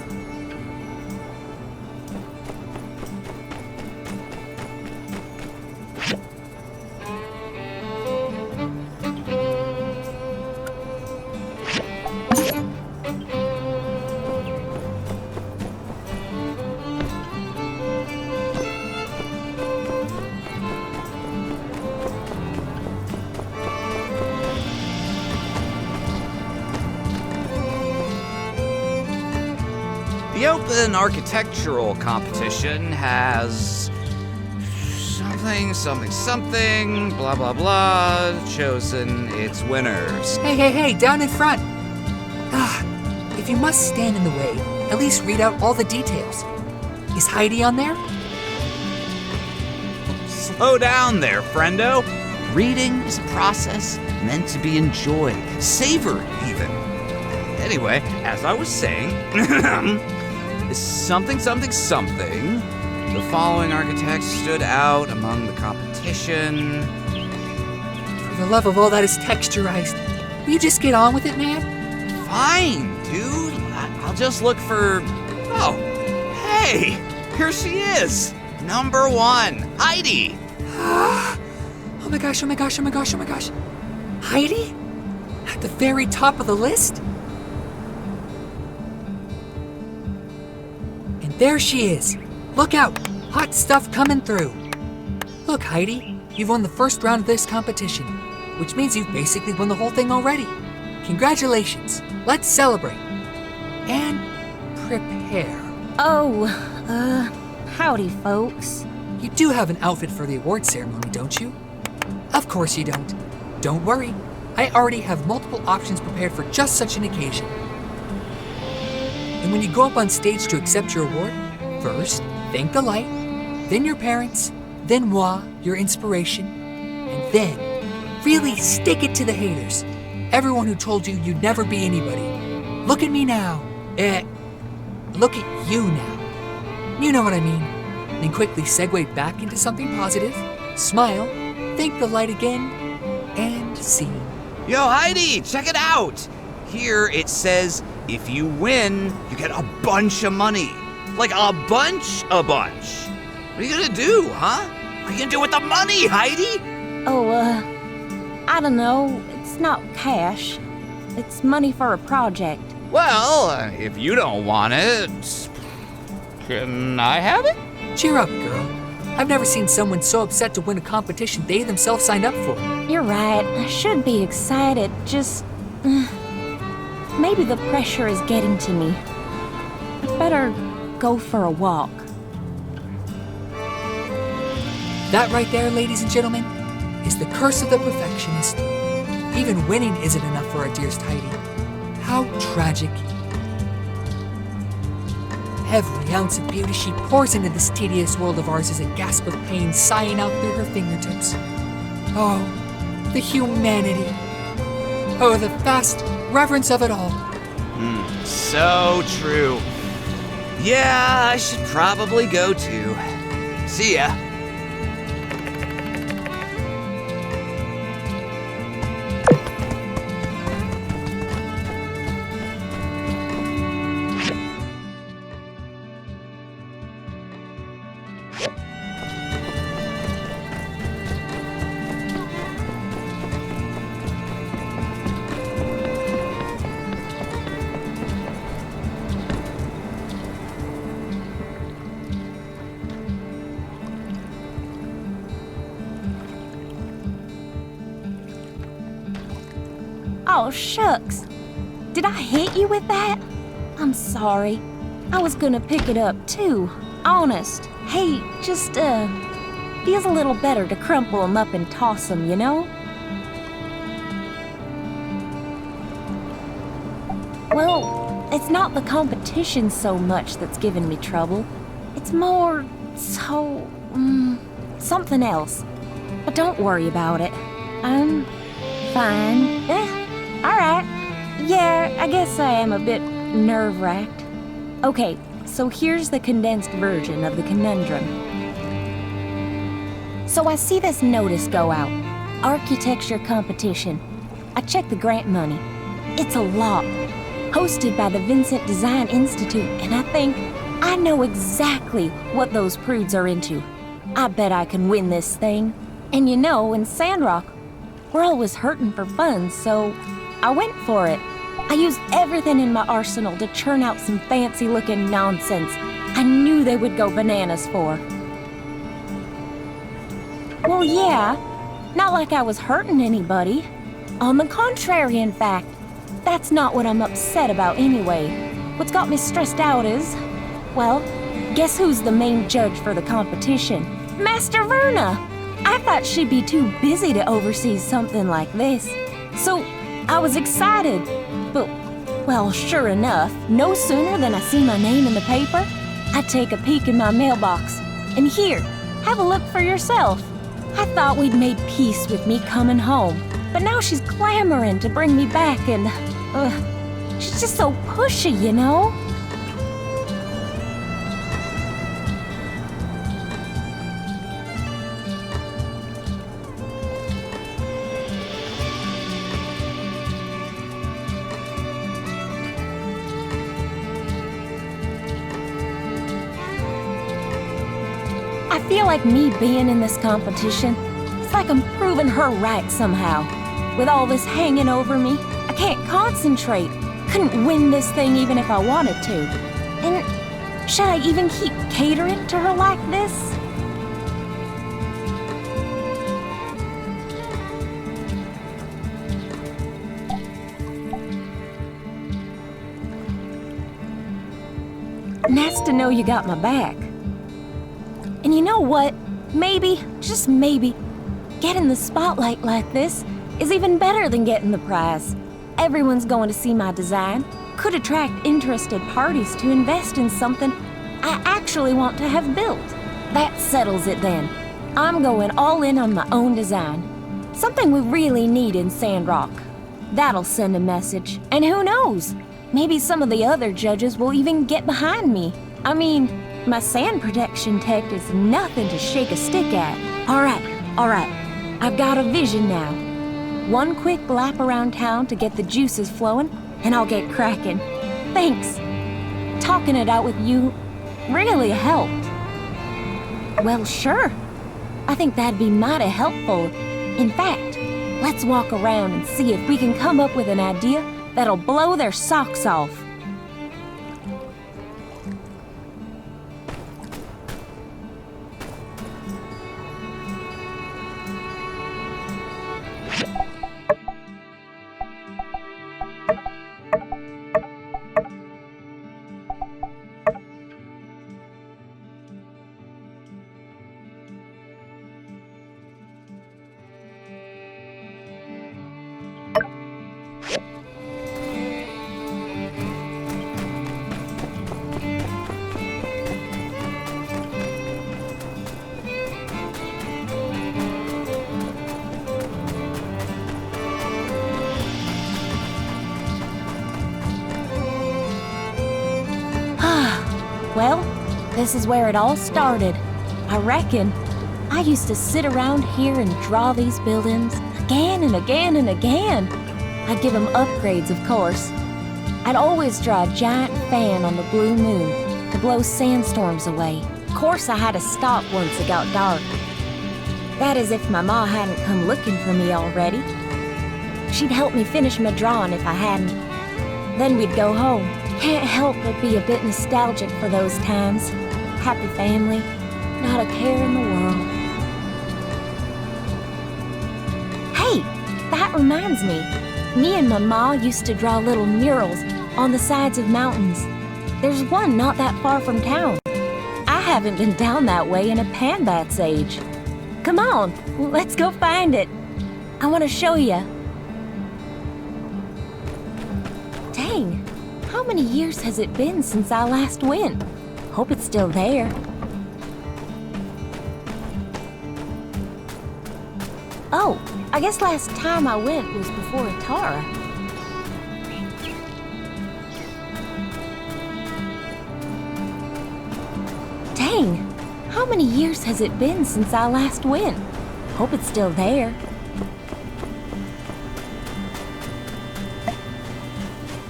Speaker 23: The open architectural competition has something, blah blah blah, chosen its winners.
Speaker 24: Hey, down in front! If you must stand in the way, at least read out all the details. Is Heidi on there?
Speaker 23: Slow down there, friendo. Reading is a process meant to be enjoyed, savored even. Anyway, as I was saying, something The following architects stood out among the competition.
Speaker 24: For the love of all that is texturized, will you just get on with it, man?
Speaker 23: Fine, dude. I'll just look for... Oh, hey, here she is. Number 1, Heidi.
Speaker 24: Oh my gosh, oh my gosh, oh my gosh, oh my gosh. Heidi? At the very top of the list? And there she is. Look out, hot stuff coming through. Look, Heidi, you've won the first round of this competition, which means you've basically won the whole thing already. Congratulations. Let's celebrate. And prepare.
Speaker 11: Oh, howdy, folks.
Speaker 24: You do have an outfit for the award ceremony, don't you? Of course you don't. Don't worry. I already have multiple options prepared for just such an occasion. And when you go up on stage to accept your award, first, thank the light, then your parents, then moi, your inspiration, and then really stick it to the haters. Everyone who told you you'd never be anybody. Look at me now. Look at you now. You know what I mean. Then quickly segue back into something positive, smile, thank the light again, and scene.
Speaker 23: Yo, Heidi, check it out. Here it says, if you win, you get a bunch of money. Like a bunch. What are you gonna do, huh? What are you gonna do with the money, Heidi?
Speaker 11: Oh, I don't know. It's not cash. It's money for a project.
Speaker 23: Well, if you don't want it, can I have it?
Speaker 24: Cheer up, girl. I've never seen someone so upset to win a competition they themselves signed up for.
Speaker 11: You're right. I should be excited. Just... maybe the pressure is getting to me. I'd better go for a walk.
Speaker 24: That right there, ladies and gentlemen, is the curse of the perfectionist. Even winning isn't enough for our dearest Heidi. How tragic. Every ounce of beauty she pours into this tedious world of ours is a gasp of pain sighing out through her fingertips. Oh, the humanity. Oh, the vast reverence of it all.
Speaker 23: So true. Yeah, I should probably go too. See ya.
Speaker 11: Oh, shucks. Did I hit you with that? I'm sorry. I was gonna pick it up, too. Honest. Hey, just, feels a little better to crumple them up and toss them, you know? Well, it's not the competition so much that's giving me trouble. It's more so, something else. But don't worry about it. I'm fine. Alright. Yeah, I guess I am a bit nerve-wracked. Okay, so here's the condensed version of the conundrum. So I see this notice go out. Architecture competition. I check the grant money. It's a lot. Hosted by the Vincent Design Institute, and I think I know exactly what those prudes are into. I bet I can win this thing. And you know, in Sandrock, we're always hurting for funds, so I went for it. I used everything in my arsenal to churn out some fancy-looking nonsense I knew they would go bananas for. Well, yeah, not like I was hurting anybody. On the contrary, in fact. That's not what I'm upset about anyway. What's got me stressed out is, well, guess who's the main judge for the competition? Master Verna! I thought she'd be too busy to oversee something like this. So, I was excited. But, well, sure enough, no sooner than I see my name in the paper, I take a peek in my mailbox. And here, have a look for yourself. I thought we'd made peace with me coming home. But now she's clamoring to bring me back and, she's just so pushy, you know? feel like me being in this competition, it's like I'm proving her right somehow. With all this hanging over me, I can't concentrate. Couldn't win this thing even if I wanted to. And should I even keep catering to her like this? Nice to know you got my back. And you know what? Maybe, just maybe, getting the spotlight like this is even better than getting the prize. Everyone's going to see my design. Could attract interested parties to invest in something I actually want to have built. That settles it then. I'm going all in on my own design. Something we really need in Sandrock. That'll send a message. And who knows? Maybe some of the other judges will even get behind me. I mean, my sand protection tech is nothing to shake a stick at. All right. I've got a vision now. One quick lap around town to get the juices flowing, and I'll get cracking. Thanks. Talking it out with you really helped. Well, sure. I think that'd be mighty helpful. In fact, let's walk around and see if we can come up with an idea that'll blow their socks off. Well, this is where it all started. I reckon. I used to sit around here and draw these buildings again and again and again. I'd give them upgrades, of course. I'd always draw a giant fan on the blue moon to blow sandstorms away. Of course, I had to stop once it got dark. That is if my ma hadn't come looking for me already. She'd help me finish my drawing if I hadn't. Then we'd go home. Can't help but be a bit nostalgic for those times. Happy family, not a care in the world. Hey, that reminds me. Me and my ma used to draw little murals on the sides of mountains. There's one not that far from town. I haven't been down that way in a Panbat's age. Come on, let's go find it. I want to show you. Dang. How many years has it been since I last went? Hope it's still there. Oh, I guess last time I went was before Atara. Dang, how many years has it been since I last went? Hope it's still there.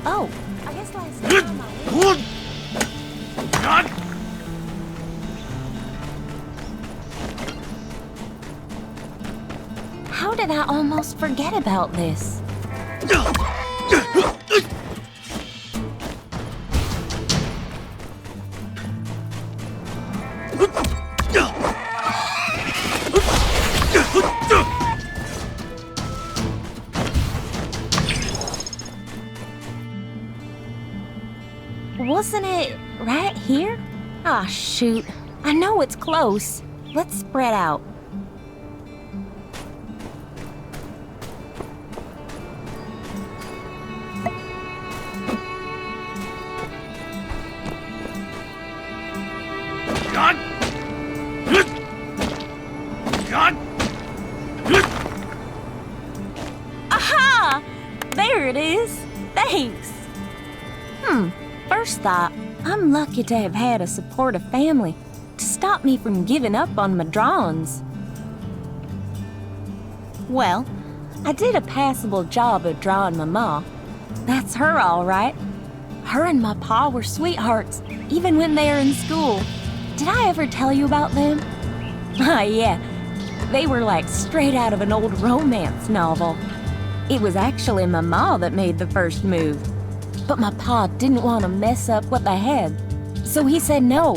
Speaker 11: Oh. How did I almost forget about this? Wasn't it right here? Ah, shoot. I know it's close. Let's spread out. Aha! There it is. Thanks. First thought, I'm lucky to have had a supportive family to stop me from giving up on my drawings. Well, I did a passable job of drawing my ma. That's her all right. Her and my pa were sweethearts, even when they were in school. Did I ever tell you about them? Ah, yeah. They were like straight out of an old romance novel. It was actually my ma that made the first move. But my pa didn't want to mess up what they had, so he said no.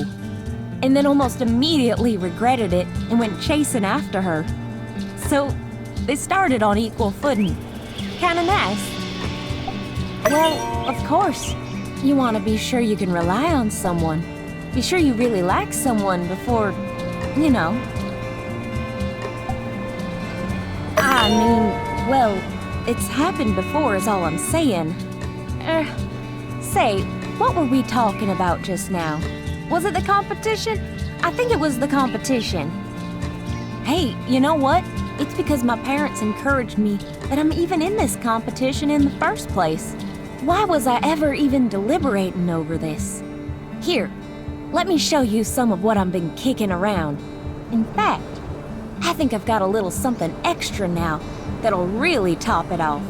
Speaker 11: And then almost immediately regretted it and went chasing after her. So they started on equal footing. Kinda nice. Well, of course, you want to be sure you can rely on someone. Be sure you really like someone before, you know. I mean, well, it's happened before is all I'm saying. Say, what were we talking about just now? Was it the competition? I think it was the competition. Hey, you know what? It's because my parents encouraged me that I'm even in this competition in the first place. Why was I ever even deliberating over this? Here, let me show you some of what I've been kicking around. In fact, I think I've got a little something extra now that'll really top it off.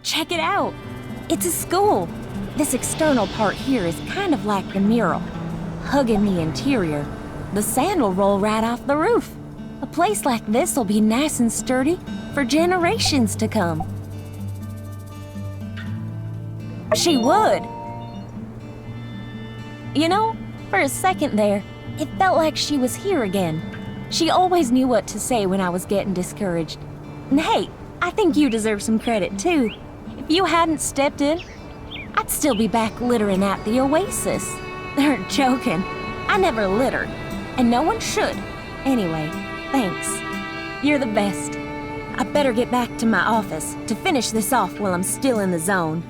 Speaker 11: Check it out! It's a school! This external part here is kind of like the mural, hugging the interior. The sand will roll right off the roof. A place like this will be nice and sturdy for generations to come. She would! You know, for a second there, it felt like she was here again. She always knew what to say when I was getting discouraged. And hey, I think you deserve some credit too. If you hadn't stepped in, I'd still be back littering at the oasis. They're joking. I never littered, and no one should. Anyway, thanks. You're the best. I better get back to my office to finish this off while I'm still in the zone.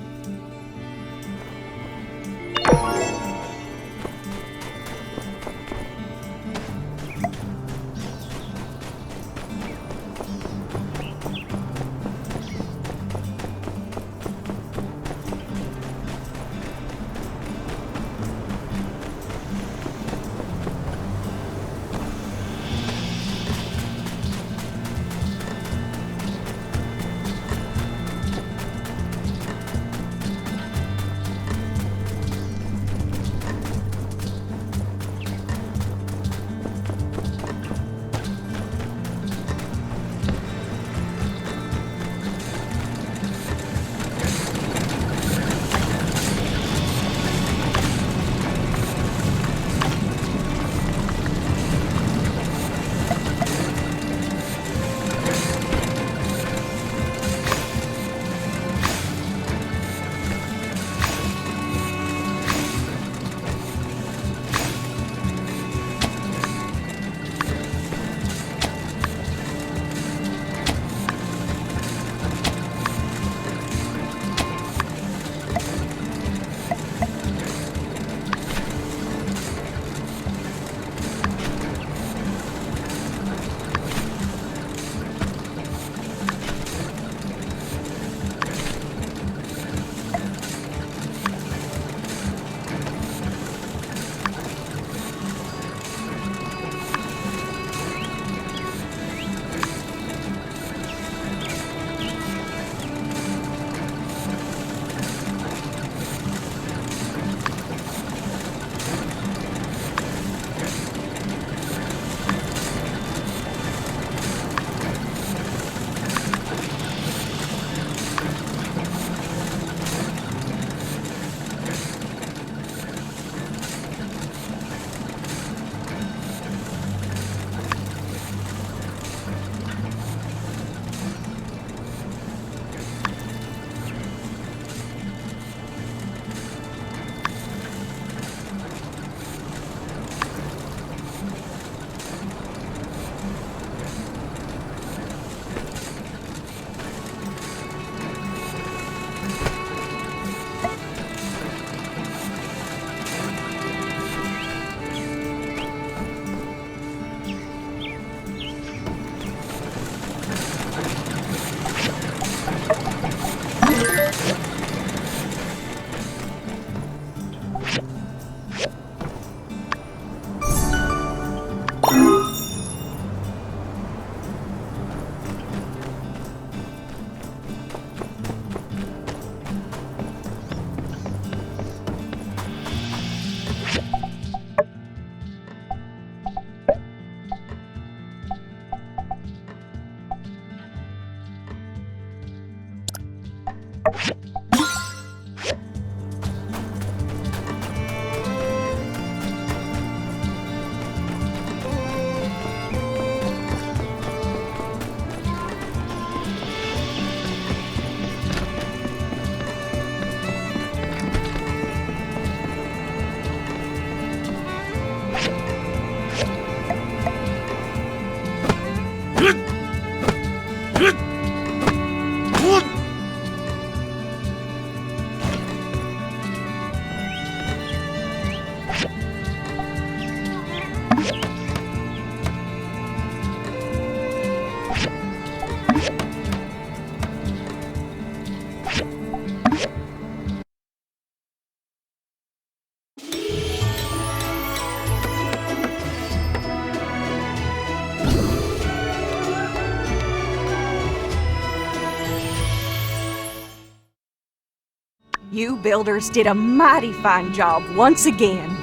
Speaker 3: You builders did a mighty fine job once again.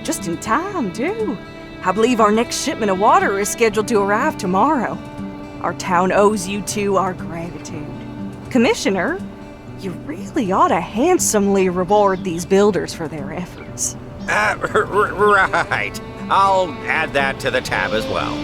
Speaker 3: Just in time, too. I believe our next shipment of water is scheduled to arrive tomorrow. Our town owes you two our gratitude. Commissioner, you really ought to handsomely reward these builders for their efforts.
Speaker 6: Right. I'll add that to the tab as well.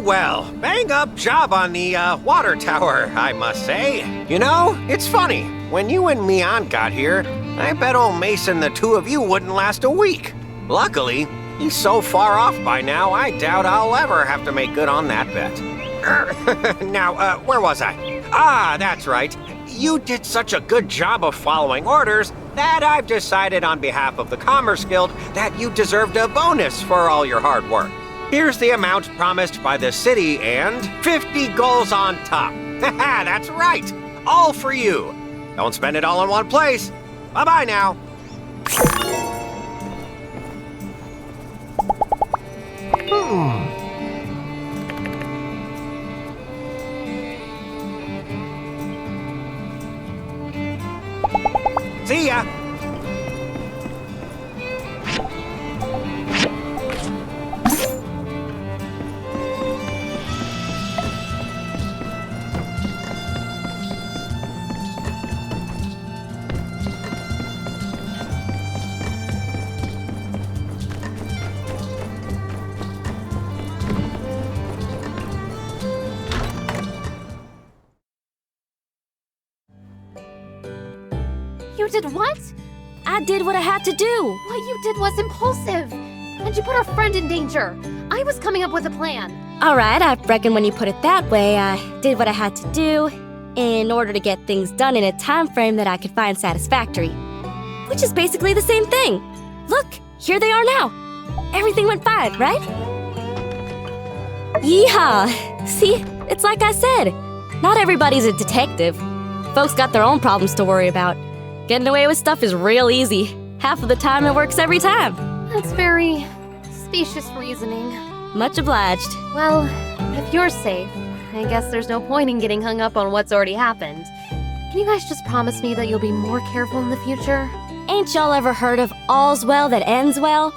Speaker 6: Well, bang up job on the water tower, I must say. You know, it's funny. When you and Mian got here, I bet old Mason the two of you wouldn't last a week. Luckily, he's so far off by now, I doubt I'll ever have to make good on that bet. Now, where was I? Ah, that's right. You did such a good job of following orders that I've decided on behalf of the Commerce Guild that you deserved a bonus for all your hard work. Here's the amount promised by the city and 50 goals on top. Haha, that's right. All for you. Don't spend it all in one place. Bye-bye now. See ya.
Speaker 2: You did what?
Speaker 11: I did what I had to do.
Speaker 2: What you did was impulsive. And you put our friend in danger. I was coming up with a plan.
Speaker 11: Alright, I reckon when you put it that way, I did what I had to do in order to get things done in a time frame that I could find satisfactory. Which is basically the same thing. Look, here they are now. Everything went fine, right? Yeehaw! See, it's like I said. Not everybody's a detective. Folks got their own problems to worry about. Getting away with stuff is real easy. Half of the time it works every time.
Speaker 2: That's very specious reasoning.
Speaker 11: Much obliged.
Speaker 2: Well, if you're safe, I guess there's no point in getting hung up on what's already happened. Can you guys just promise me that you'll be more careful in the future?
Speaker 11: Ain't y'all ever heard of all's well that ends well?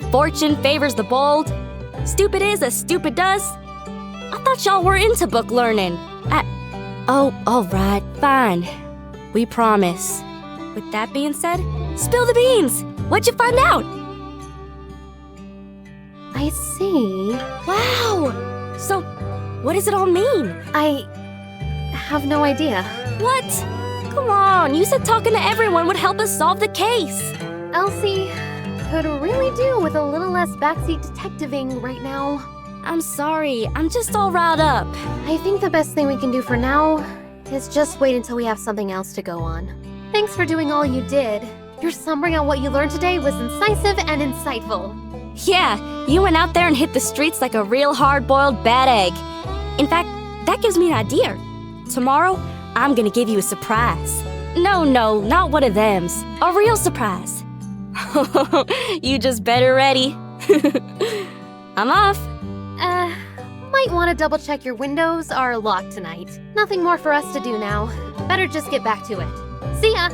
Speaker 11: Fortune favors the bold. Stupid is as stupid does. I thought y'all were into book learning. Oh, alright, fine. We promise. With that being said, spill the beans! What'd you find out?
Speaker 2: I see.
Speaker 11: Wow! So, what does it all mean?
Speaker 2: I have no idea.
Speaker 11: What? Come on, you said talking to everyone would help us solve the case.
Speaker 2: Elsie could really do with a little less backseat detectiving right now.
Speaker 11: I'm sorry, I'm just all riled up.
Speaker 2: I think the best thing we can do for now is just wait until we have something else to go on. Thanks for doing all you did. Your summary on what you learned today was incisive and insightful.
Speaker 11: Yeah, you went out there and hit the streets like a real hard-boiled bad egg. In fact, that gives me an idea. Tomorrow, I'm gonna give you a surprise. No, not one of thems. A real surprise. You just better ready. I'm off.
Speaker 2: Might want to double check your windows are locked tonight. Nothing more for us to do now. Better just get back to it. See ya!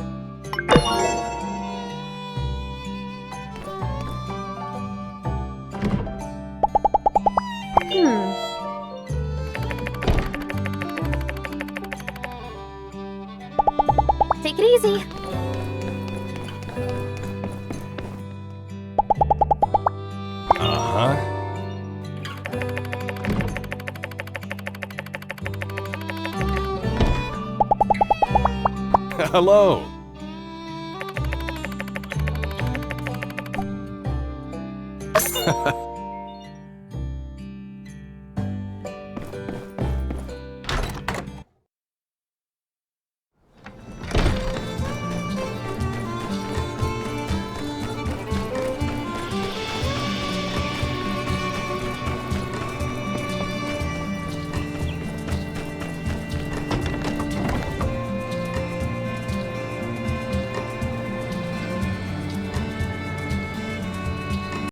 Speaker 2: Take it easy.
Speaker 8: Uh-huh. Hello.